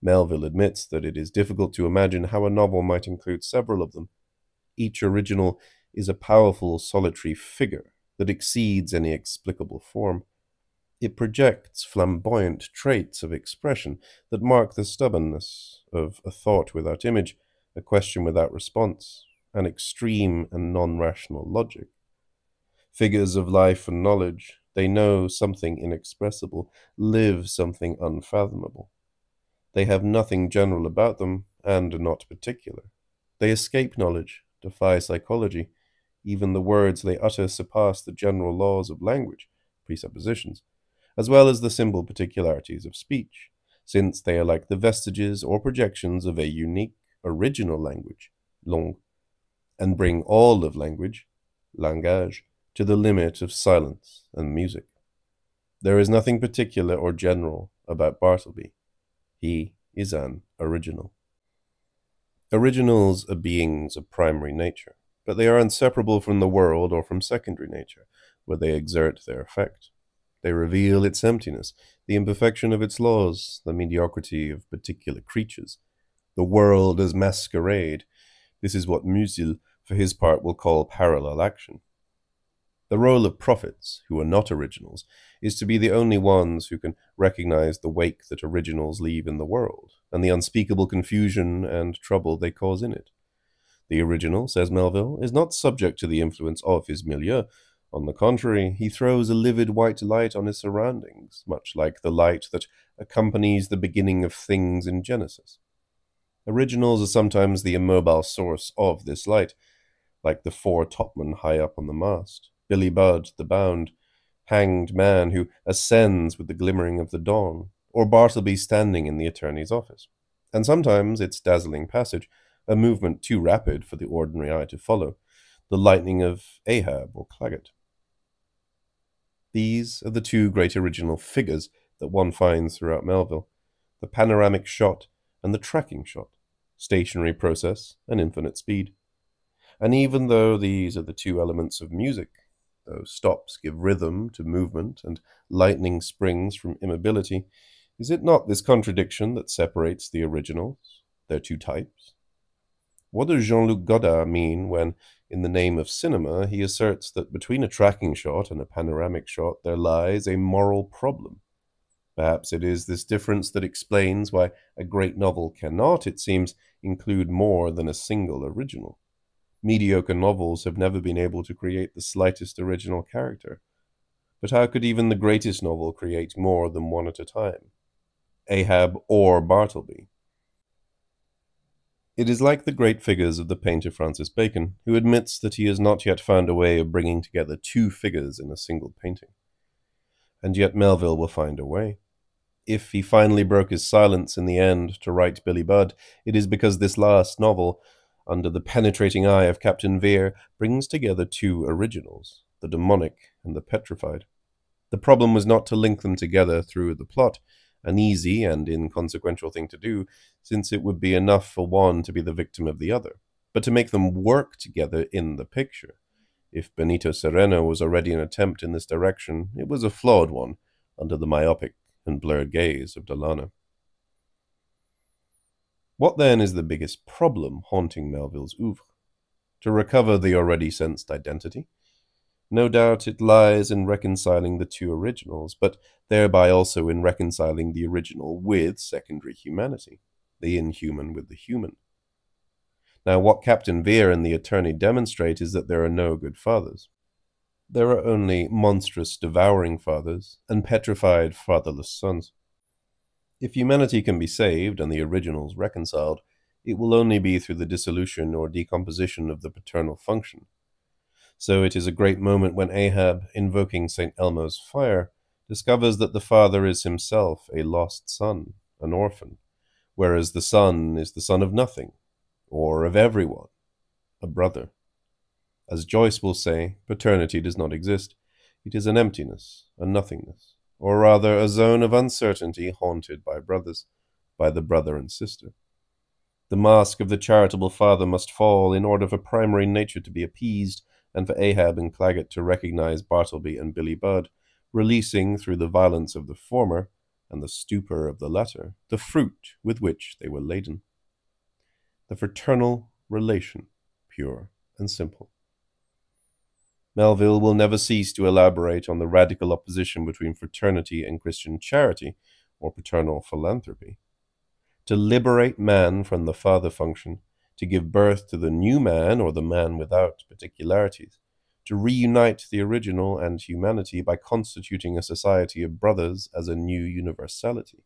Melville admits that it is difficult to imagine how a novel might include several of them. Each original is a powerful solitary figure that exceeds any explicable form. It projects flamboyant traits of expression that mark the stubbornness of a thought without image, a question without response, an extreme and non-rational logic. Figures of life and knowledge, they know something inexpressible, live something unfathomable. They have nothing general about them, and are not particular. They escape knowledge, defy psychology. Even the words they utter surpass the general laws of language, presuppositions, as well as the simple particularities of speech, since they are like the vestiges or projections of a unique, original language, langue, and bring all of language, langage, to the limit of silence and music. There is nothing particular or general about Bartleby. He is an original. Originals are beings of primary nature, but they are inseparable from the world or from secondary nature, where they exert their effect. They reveal its emptiness, the imperfection of its laws, the mediocrity of particular creatures. The world as masquerade. This is what Musil, for his part, will call parallel action. The role of prophets, who are not originals, is to be the only ones who can recognize the wake that originals leave in the world, and the unspeakable confusion and trouble they cause in it. The original, says Melville, is not subject to the influence of his milieu. On the contrary, he throws a livid white light on his surroundings, much like the light that accompanies the beginning of things in Genesis. Originals are sometimes the immobile source of this light, like the 4 topmen high up on the mast, Billy Budd, the Bound, hanged man who ascends with the glimmering of the dawn, or Bartleby standing in the attorney's office. And sometimes its dazzling passage, a movement too rapid for the ordinary eye to follow, the lightning of Ahab or Claggett. These are the two great original figures that one finds throughout Melville, the panoramic shot and the tracking shot, stationary process and infinite speed. And even though these are the two elements of music, though stops give rhythm to movement and lightning springs from immobility, is it not this contradiction that separates the originals, their two types? What does Jean-Luc Godard mean when, in the name of cinema, he asserts that between a tracking shot and a panoramic shot there lies a moral problem? Perhaps it is this difference that explains why a great novel cannot, it seems, include more than a single original. Mediocre novels have never been able to create the slightest original character. But how could even the greatest novel create more than one at a time? Ahab or Bartleby? It is like the great figures of the painter Francis Bacon, who admits that he has not yet found a way of bringing together two figures in a single painting. And yet Melville will find a way. If he finally broke his silence in the end to write Billy Budd, it is because this last novel, under the penetrating eye of Captain Vere, brings together two originals, the demonic and the petrified. The problem was not to link them together through the plot, an easy and inconsequential thing to do, since it would be enough for one to be the victim of the other, but to make them work together in the picture. If Benito Cereno was already an attempt in this direction, it was a flawed one, under the myopic and blurred gaze of Delano. What then is the biggest problem haunting Melville's oeuvre? To recover the already sensed identity? No doubt it lies in reconciling the two originals, but thereby also in reconciling the original with secondary humanity, the inhuman with the human. Now, what Captain Vere and the attorney demonstrate is that there are no good fathers. There are only monstrous, devouring fathers and petrified, fatherless sons. If humanity can be saved and the originals reconciled, it will only be through the dissolution or decomposition of the paternal function. So it is a great moment when Ahab, invoking St. Elmo's fire, discovers that the father is himself a lost son, an orphan, whereas the son is the son of nothing, or of everyone, a brother. As Joyce will say, paternity does not exist. It is an emptiness, a nothingness, or rather a zone of uncertainty haunted by brothers, by the brother and sister. The mask of the charitable father must fall in order for primary nature to be appeased, and for Ahab and Claggett to recognize Bartleby and Billy Budd, releasing through the violence of the former and the stupor of the latter the fruit with which they were laden. The fraternal relation, pure and simple. Melville will never cease to elaborate on the radical opposition between fraternity and Christian charity, or paternal philanthropy. To liberate man from the father function, to give birth to the new man or the man without particularities, to reunite the original and humanity by constituting a society of brothers as a new universality.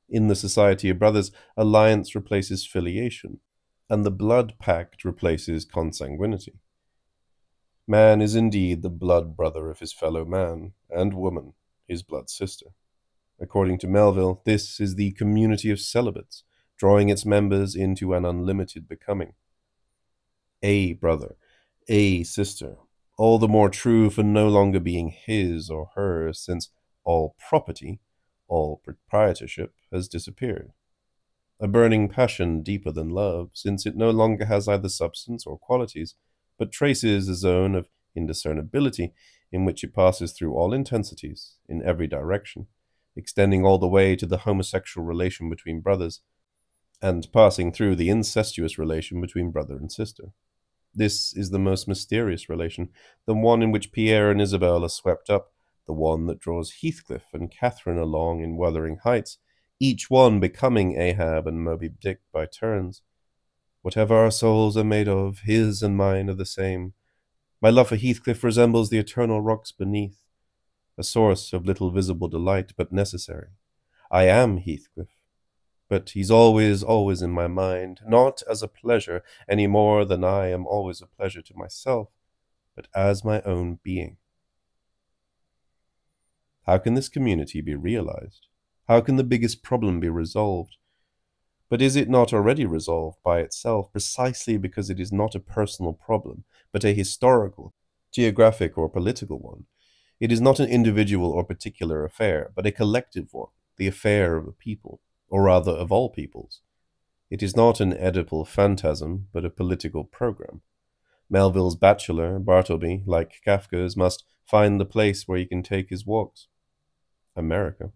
In the society of brothers, alliance replaces filiation, and the blood pact replaces consanguinity. Man is indeed the blood brother of his fellow man, and woman his blood sister. According to Melville, this is the community of celibates, drawing its members into an unlimited becoming. A brother, a sister, all the more true for no longer being his or hers, since all property, all proprietorship has disappeared. A burning passion deeper than love, since it no longer has either substance or qualities, but traces a zone of indiscernibility in which it passes through all intensities, in every direction, extending all the way to the homosexual relation between brothers, and passing through the incestuous relation between brother and sister. This is the most mysterious relation, the one in which Pierre and Isabel are swept up, the one that draws Heathcliff and Catherine along in Wuthering Heights, each one becoming Ahab and Moby Dick by turns. Whatever our souls are made of, his and mine are the same. My love for Heathcliff resembles the eternal rocks beneath, a source of little visible delight, but necessary. I am Heathcliff, but he's always, always in my mind, not as a pleasure any more than I am always a pleasure to myself, but as my own being. How can this community be realized? How can the biggest problem be resolved? But is it not already resolved by itself precisely because it is not a personal problem, but a historical, geographic, or political one? It is not an individual or particular affair, but a collective one, the affair of a people, or rather of all peoples. It is not an Oedipal phantasm, but a political program. Melville's bachelor, Bartleby, like Kafka's, must find the place where he can take his walks. America.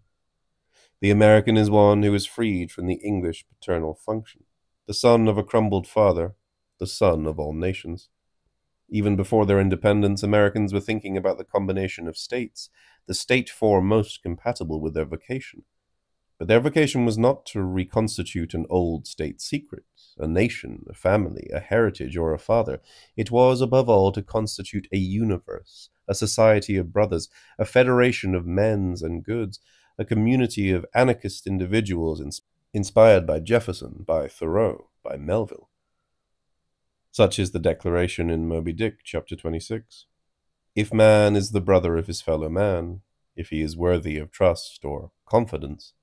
The American is one who is freed from the English paternal function, the son of a crumbled father, the son of all nations. Even before their independence, Americans were thinking about the combination of states, the state form most compatible with their vocation. But their vocation was not to reconstitute an old state secret, a nation, a family, a heritage, or a father. It was, above all, to constitute a universe, a society of brothers, a federation of men's and goods, a community of anarchist individuals inspired by Jefferson, by Thoreau, by Melville. Such is the declaration in Moby Dick, chapter 26. If man is the brother of his fellow man, if he is worthy of trust or confidence,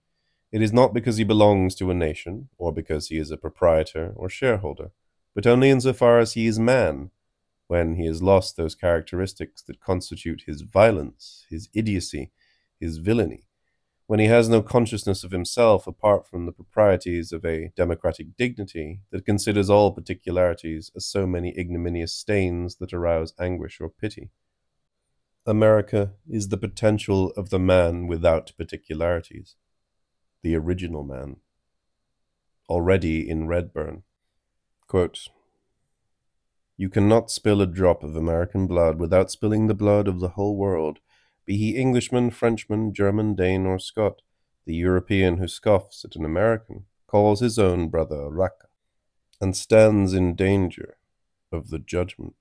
it is not because he belongs to a nation, or because he is a proprietor or shareholder, but only insofar as he is man, when he has lost those characteristics that constitute his violence, his idiocy, his villainy, when he has no consciousness of himself apart from the proprieties of a democratic dignity that considers all particularities as so many ignominious stains that arouse anguish or pity. America is the potential of the man without particularities, the original man. Already in Redburn, quote, "You cannot spill a drop of American blood without spilling the blood of the whole world, be he Englishman, Frenchman, German, Dane, or Scot. The European who scoffs at an American calls his own brother Raka, and stands in danger of the judgment.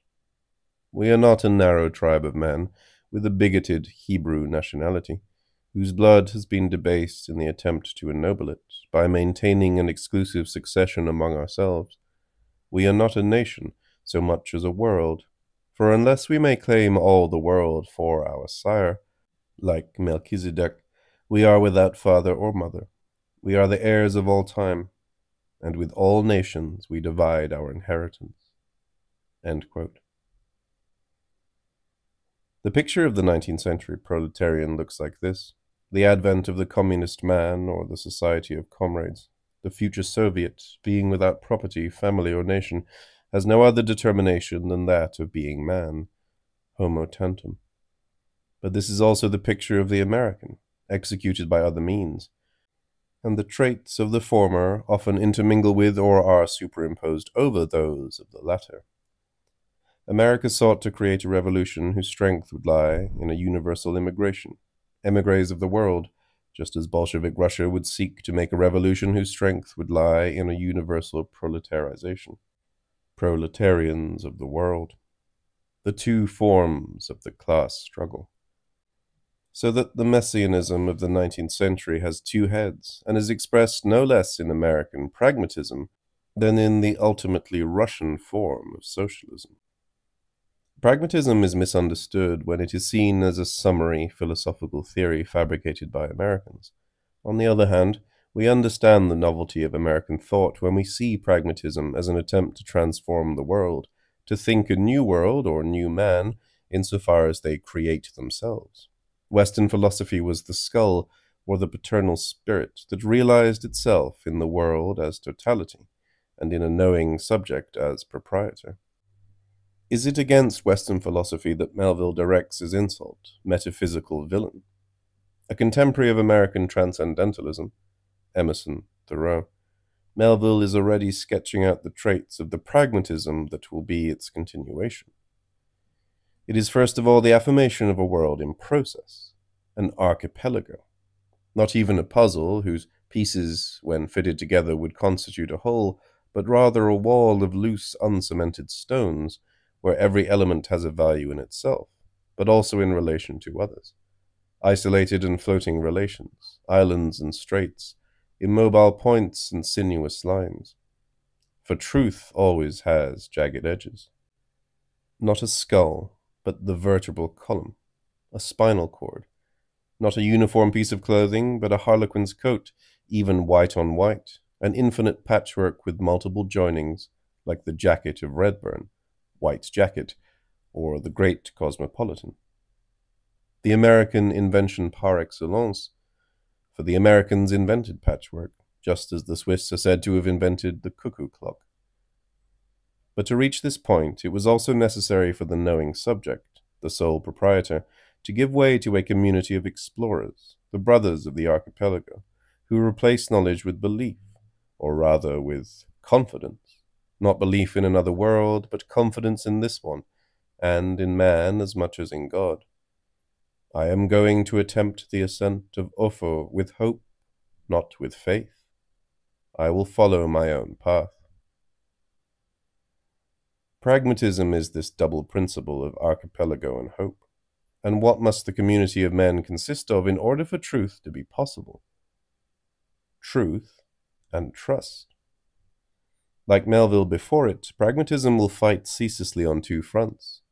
We are not a narrow tribe of men with a bigoted Hebrew nationality, whose blood has been debased in the attempt to ennoble it by maintaining an exclusive succession among ourselves. We are not a nation so much as a world, for unless we may claim all the world for our sire, like Melchizedek, we are without father or mother. We are the heirs of all time, and with all nations we divide our inheritance." End quote. The picture of the 19th century proletarian looks like this: the advent of the communist man or the society of comrades. The future Soviet, being without property, family, or nation, has no other determination than that of being man, homo tantum. But this is also the picture of the American, executed by other means, and the traits of the former often intermingle with or are superimposed over those of the latter. America sought to create a revolution whose strength would lie in a universal immigration, emigres of the world, just as Bolshevik Russia would seek to make a revolution whose strength would lie in a universal proletarization. Proletarians of the world, the two forms of the class struggle. So that the messianism of the 19th century has two heads, and is expressed no less in American pragmatism than in the ultimately Russian form of socialism. Pragmatism is misunderstood when it is seen as a summary philosophical theory fabricated by Americans. On the other hand, we understand the novelty of American thought when we see pragmatism as an attempt to transform the world, to think a new world or new man insofar as they create themselves. Western philosophy was the skull or the paternal spirit that realized itself in the world as totality, and in a knowing subject as proprietor. Is it against Western philosophy that Melville directs his insult, metaphysical villain? A contemporary of American transcendentalism, Emerson, Thoreau, Melville is already sketching out the traits of the pragmatism that will be its continuation. It is first of all the affirmation of a world in process, an archipelago, not even a puzzle whose pieces, when fitted together, would constitute a whole, but rather a wall of loose, uncemented stones, where every element has a value in itself, but also in relation to others. Isolated and floating relations, islands and straits, immobile points and sinuous lines. For truth always has jagged edges. Not a skull, but the vertebral column, a spinal cord, Not a uniform piece of clothing, but a harlequin's coat, even white on white, an infinite patchwork with multiple joinings, like the jacket of Redburn, White's jacket, or the great cosmopolitan. The American invention par excellence, for the Americans invented patchwork, just as the Swiss are said to have invented the cuckoo clock. But to reach this point, it was also necessary for the knowing subject, the sole proprietor, to give way to a community of explorers, the brothers of the archipelago, who replaced knowledge with belief, or rather with confidence. Not belief in another world, but confidence in this one, and in man as much as in God. I am going to attempt the ascent of Ofo with hope, not with faith. I will follow my own path. Pragmatism is this double principle of archipelago and hope. And what must the community of men consist of in order for truth to be possible? Truth and trust. Like Melville before it, pragmatism will fight ceaselessly on two fronts,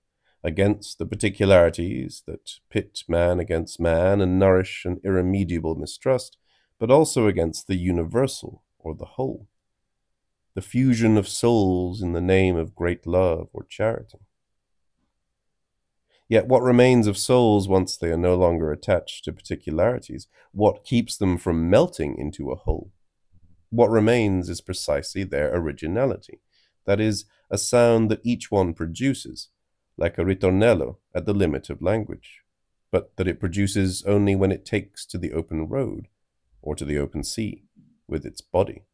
against the particularities that pit man against man and nourish an irremediable mistrust, but also against the universal or the whole, the fusion of souls in the name of great love or charity. Yet what remains of souls once they are no longer attached to particularities? What keeps them from melting into a whole? What remains is precisely their originality, that is, a sound that each one produces, like a ritornello at the limit of language, but that it produces only when it takes to the open road, or to the open sea, with its body,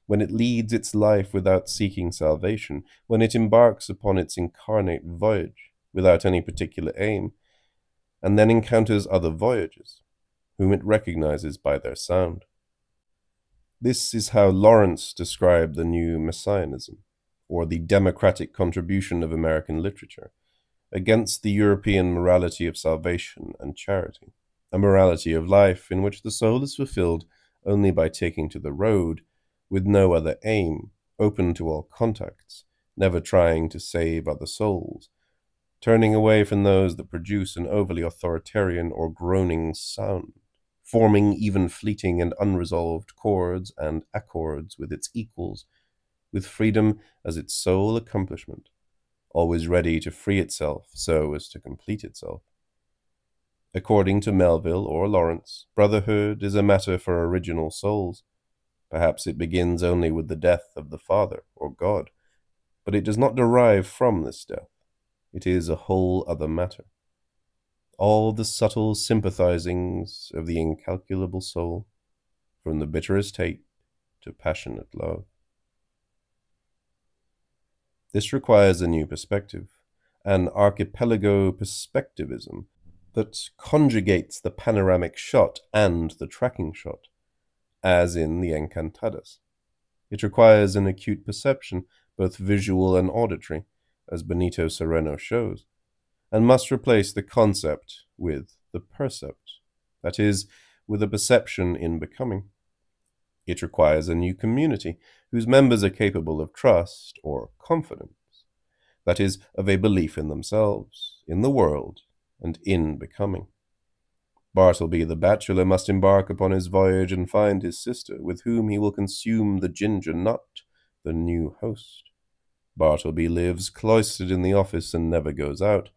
when it leads its life without seeking salvation, when it embarks upon its incarnate voyage without any particular aim, and then encounters other voyagers, whom it recognizes by their sound. This is how Lawrence described the new messianism, or the democratic contribution of American literature, against the European morality of salvation and charity, a morality of life in which the soul is fulfilled only by taking to the road, with no other aim, open to all contacts, never trying to save other souls, turning away from those that produce an overly authoritarian or groaning sound, forming even fleeting and unresolved chords and accords with its equals, with freedom as its sole accomplishment, always ready to free itself so as to complete itself. According to Melville or Lawrence, brotherhood is a matter for original souls. Perhaps it begins only with the death of the Father or God, but it does not derive from this death. It is a whole other matter. All the subtle sympathizings of the incalculable soul, from the bitterest hate to passionate love. This requires a new perspective, an archipelago perspectivism that conjugates the panoramic shot and the tracking shot, as in the Encantadas. It requires an acute perception, both visual and auditory, as Benito Sereno shows, and must replace the concept with the percept, that is, with a perception in becoming. It requires a new community, whose members are capable of trust or confidence, that is, of a belief in themselves, in the world, and in becoming. Bartleby the bachelor must embark upon his voyage and find his sister, with whom he will consume the ginger nut, the new host. Bartleby lives cloistered in the office and never goes out,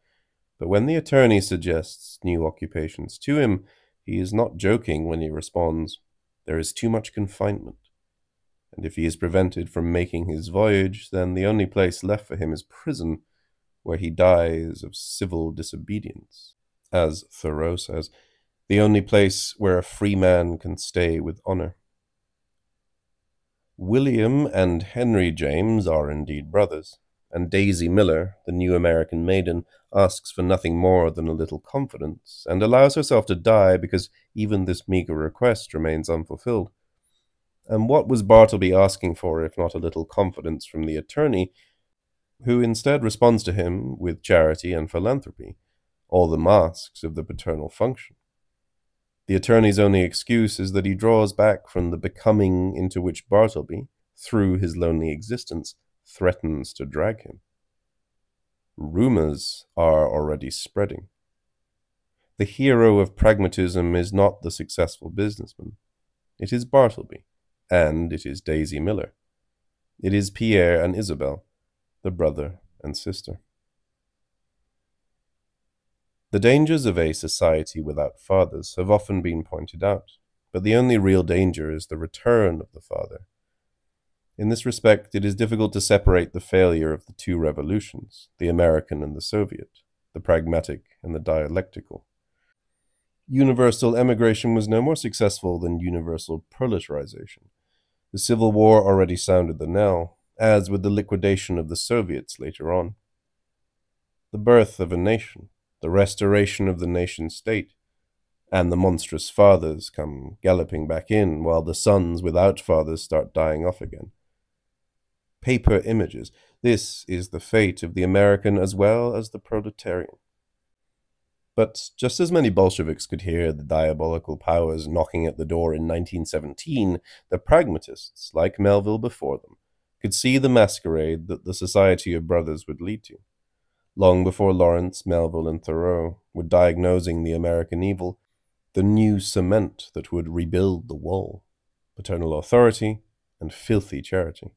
but when the attorney suggests new occupations to him, he is not joking when he responds, "There is too much confinement." And if he is prevented from making his voyage, then the only place left for him is prison, where he dies of civil disobedience. As Thoreau says, the only place where a free man can stay with honor. William and Henry James are indeed brothers, and Daisy Miller, the new American maiden, asks for nothing more than a little confidence, and allows herself to die because even this meager request remains unfulfilled. And what was Bartleby asking for if not a little confidence from the attorney, who instead responds to him with charity and philanthropy, all the masks of the paternal function? The attorney's only excuse is that he draws back from the becoming into which Bartleby, through his lonely existence, threatens to drag him. Rumors are already spreading. The hero of pragmatism is not the successful businessman. It is Bartleby, and it is Daisy Miller. It is Pierre and Isabel, the brother and sister. The dangers of a society without fathers have often been pointed out, but the only real danger is the return of the father. In this respect, it is difficult to separate the failure of the two revolutions, the American and the Soviet, the pragmatic and the dialectical. Universal emigration was no more successful than universal proletarization. The Civil War already sounded the knell, as with the liquidation of the Soviets later on. The birth of a nation, the restoration of the nation-state, and the monstrous fathers come galloping back in, while the sons without fathers start dying off again. Paper images. This is the fate of the American as well as the proletarian. But just as many Bolsheviks could hear the diabolical powers knocking at the door in 1917, the pragmatists, like Melville before them, could see the masquerade that the Society of Brothers would lead to. Long before Lawrence, Melville, and Thoreau were diagnosing the American evil, the new cement that would rebuild the wall, paternal authority and filthy charity.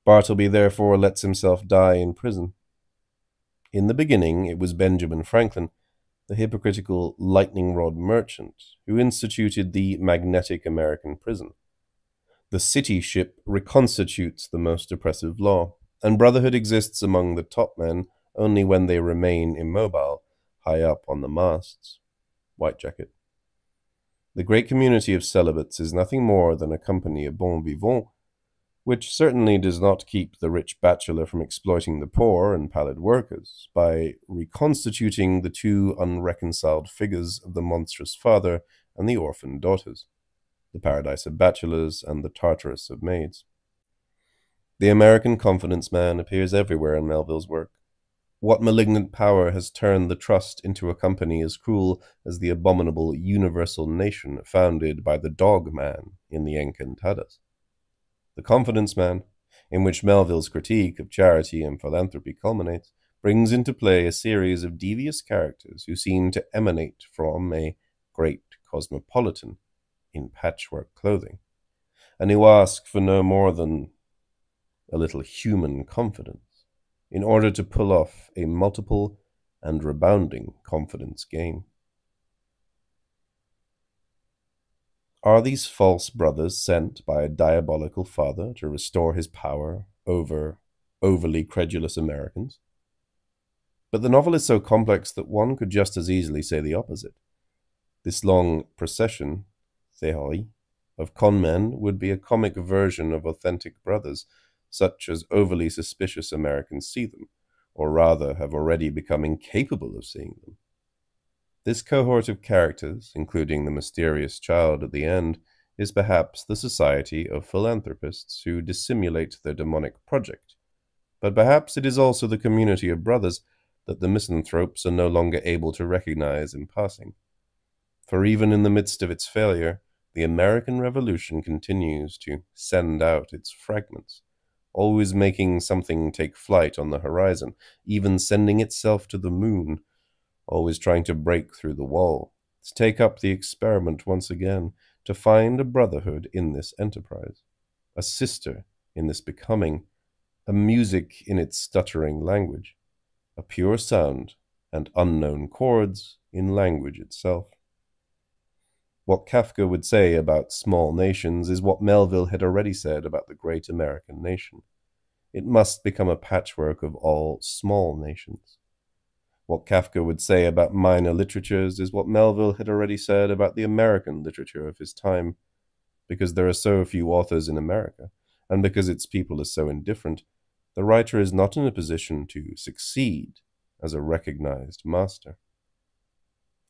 Bartleby therefore lets himself die in prison. In the beginning, it was Benjamin Franklin, the hypocritical lightning rod merchant, who instituted the magnetic American prison. The city ship reconstitutes the most oppressive law, and brotherhood exists among the top men only when they remain immobile, high up on the masts. White Jacket. The great community of celibates is nothing more than a company of bons vivants, which certainly does not keep the rich bachelor from exploiting the poor and pallid workers by reconstituting the two unreconciled figures of the monstrous father and the orphaned daughters, the paradise of bachelors and the Tartarus of maids. The American confidence man appears everywhere in Melville's work. What malignant power has turned the trust into a company as cruel as the abominable universal nation founded by the dog man in the Encantadas? The confidence man, in which Melville's critique of charity and philanthropy culminates, brings into play a series of devious characters who seem to emanate from a great cosmopolitan in patchwork clothing, and who ask for no more than a little human confidence in order to pull off a multiple and rebounding confidence game. Are these false brothers sent by a diabolical father to restore his power over overly credulous Americans? But the novel is so complex that one could just as easily say the opposite. This long procession, théorie, of conmen would be a comic version of authentic brothers, such as overly suspicious Americans see them, or rather have already become incapable of seeing them. This cohort of characters, including the mysterious child at the end, is perhaps the society of philanthropists who dissimulate their demonic project, but perhaps it is also the community of brothers that the misanthropes are no longer able to recognize in passing. For even in the midst of its failure, the American Revolution continues to send out its fragments, always making something take flight on the horizon, even sending itself to the moon, always trying to break through the wall, to take up the experiment once again, to find a brotherhood in this enterprise, a sister in this becoming, a music in its stuttering language, a pure sound and unknown chords in language itself. What Kafka would say about small nations is what Melville had already said about the great American nation. It must become a patchwork of all small nations. What Kafka would say about minor literatures is what Melville had already said about the American literature of his time. Because there are so few authors in America, and because its people are so indifferent, the writer is not in a position to succeed as a recognized master.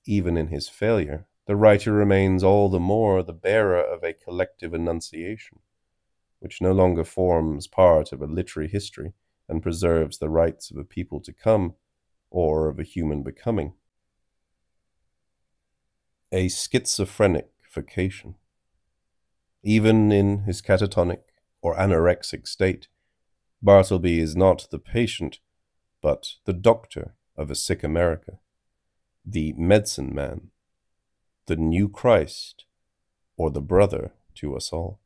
Even in his failure, the writer remains all the more the bearer of a collective enunciation, which no longer forms part of a literary history and preserves the rights of a people to come, or of a human becoming. A schizophrenic vocation. Even in his catatonic or anorexic state, Bartleby is not the patient, but the doctor of a sick America. the medicine man, the new Christ, or the brother to us all.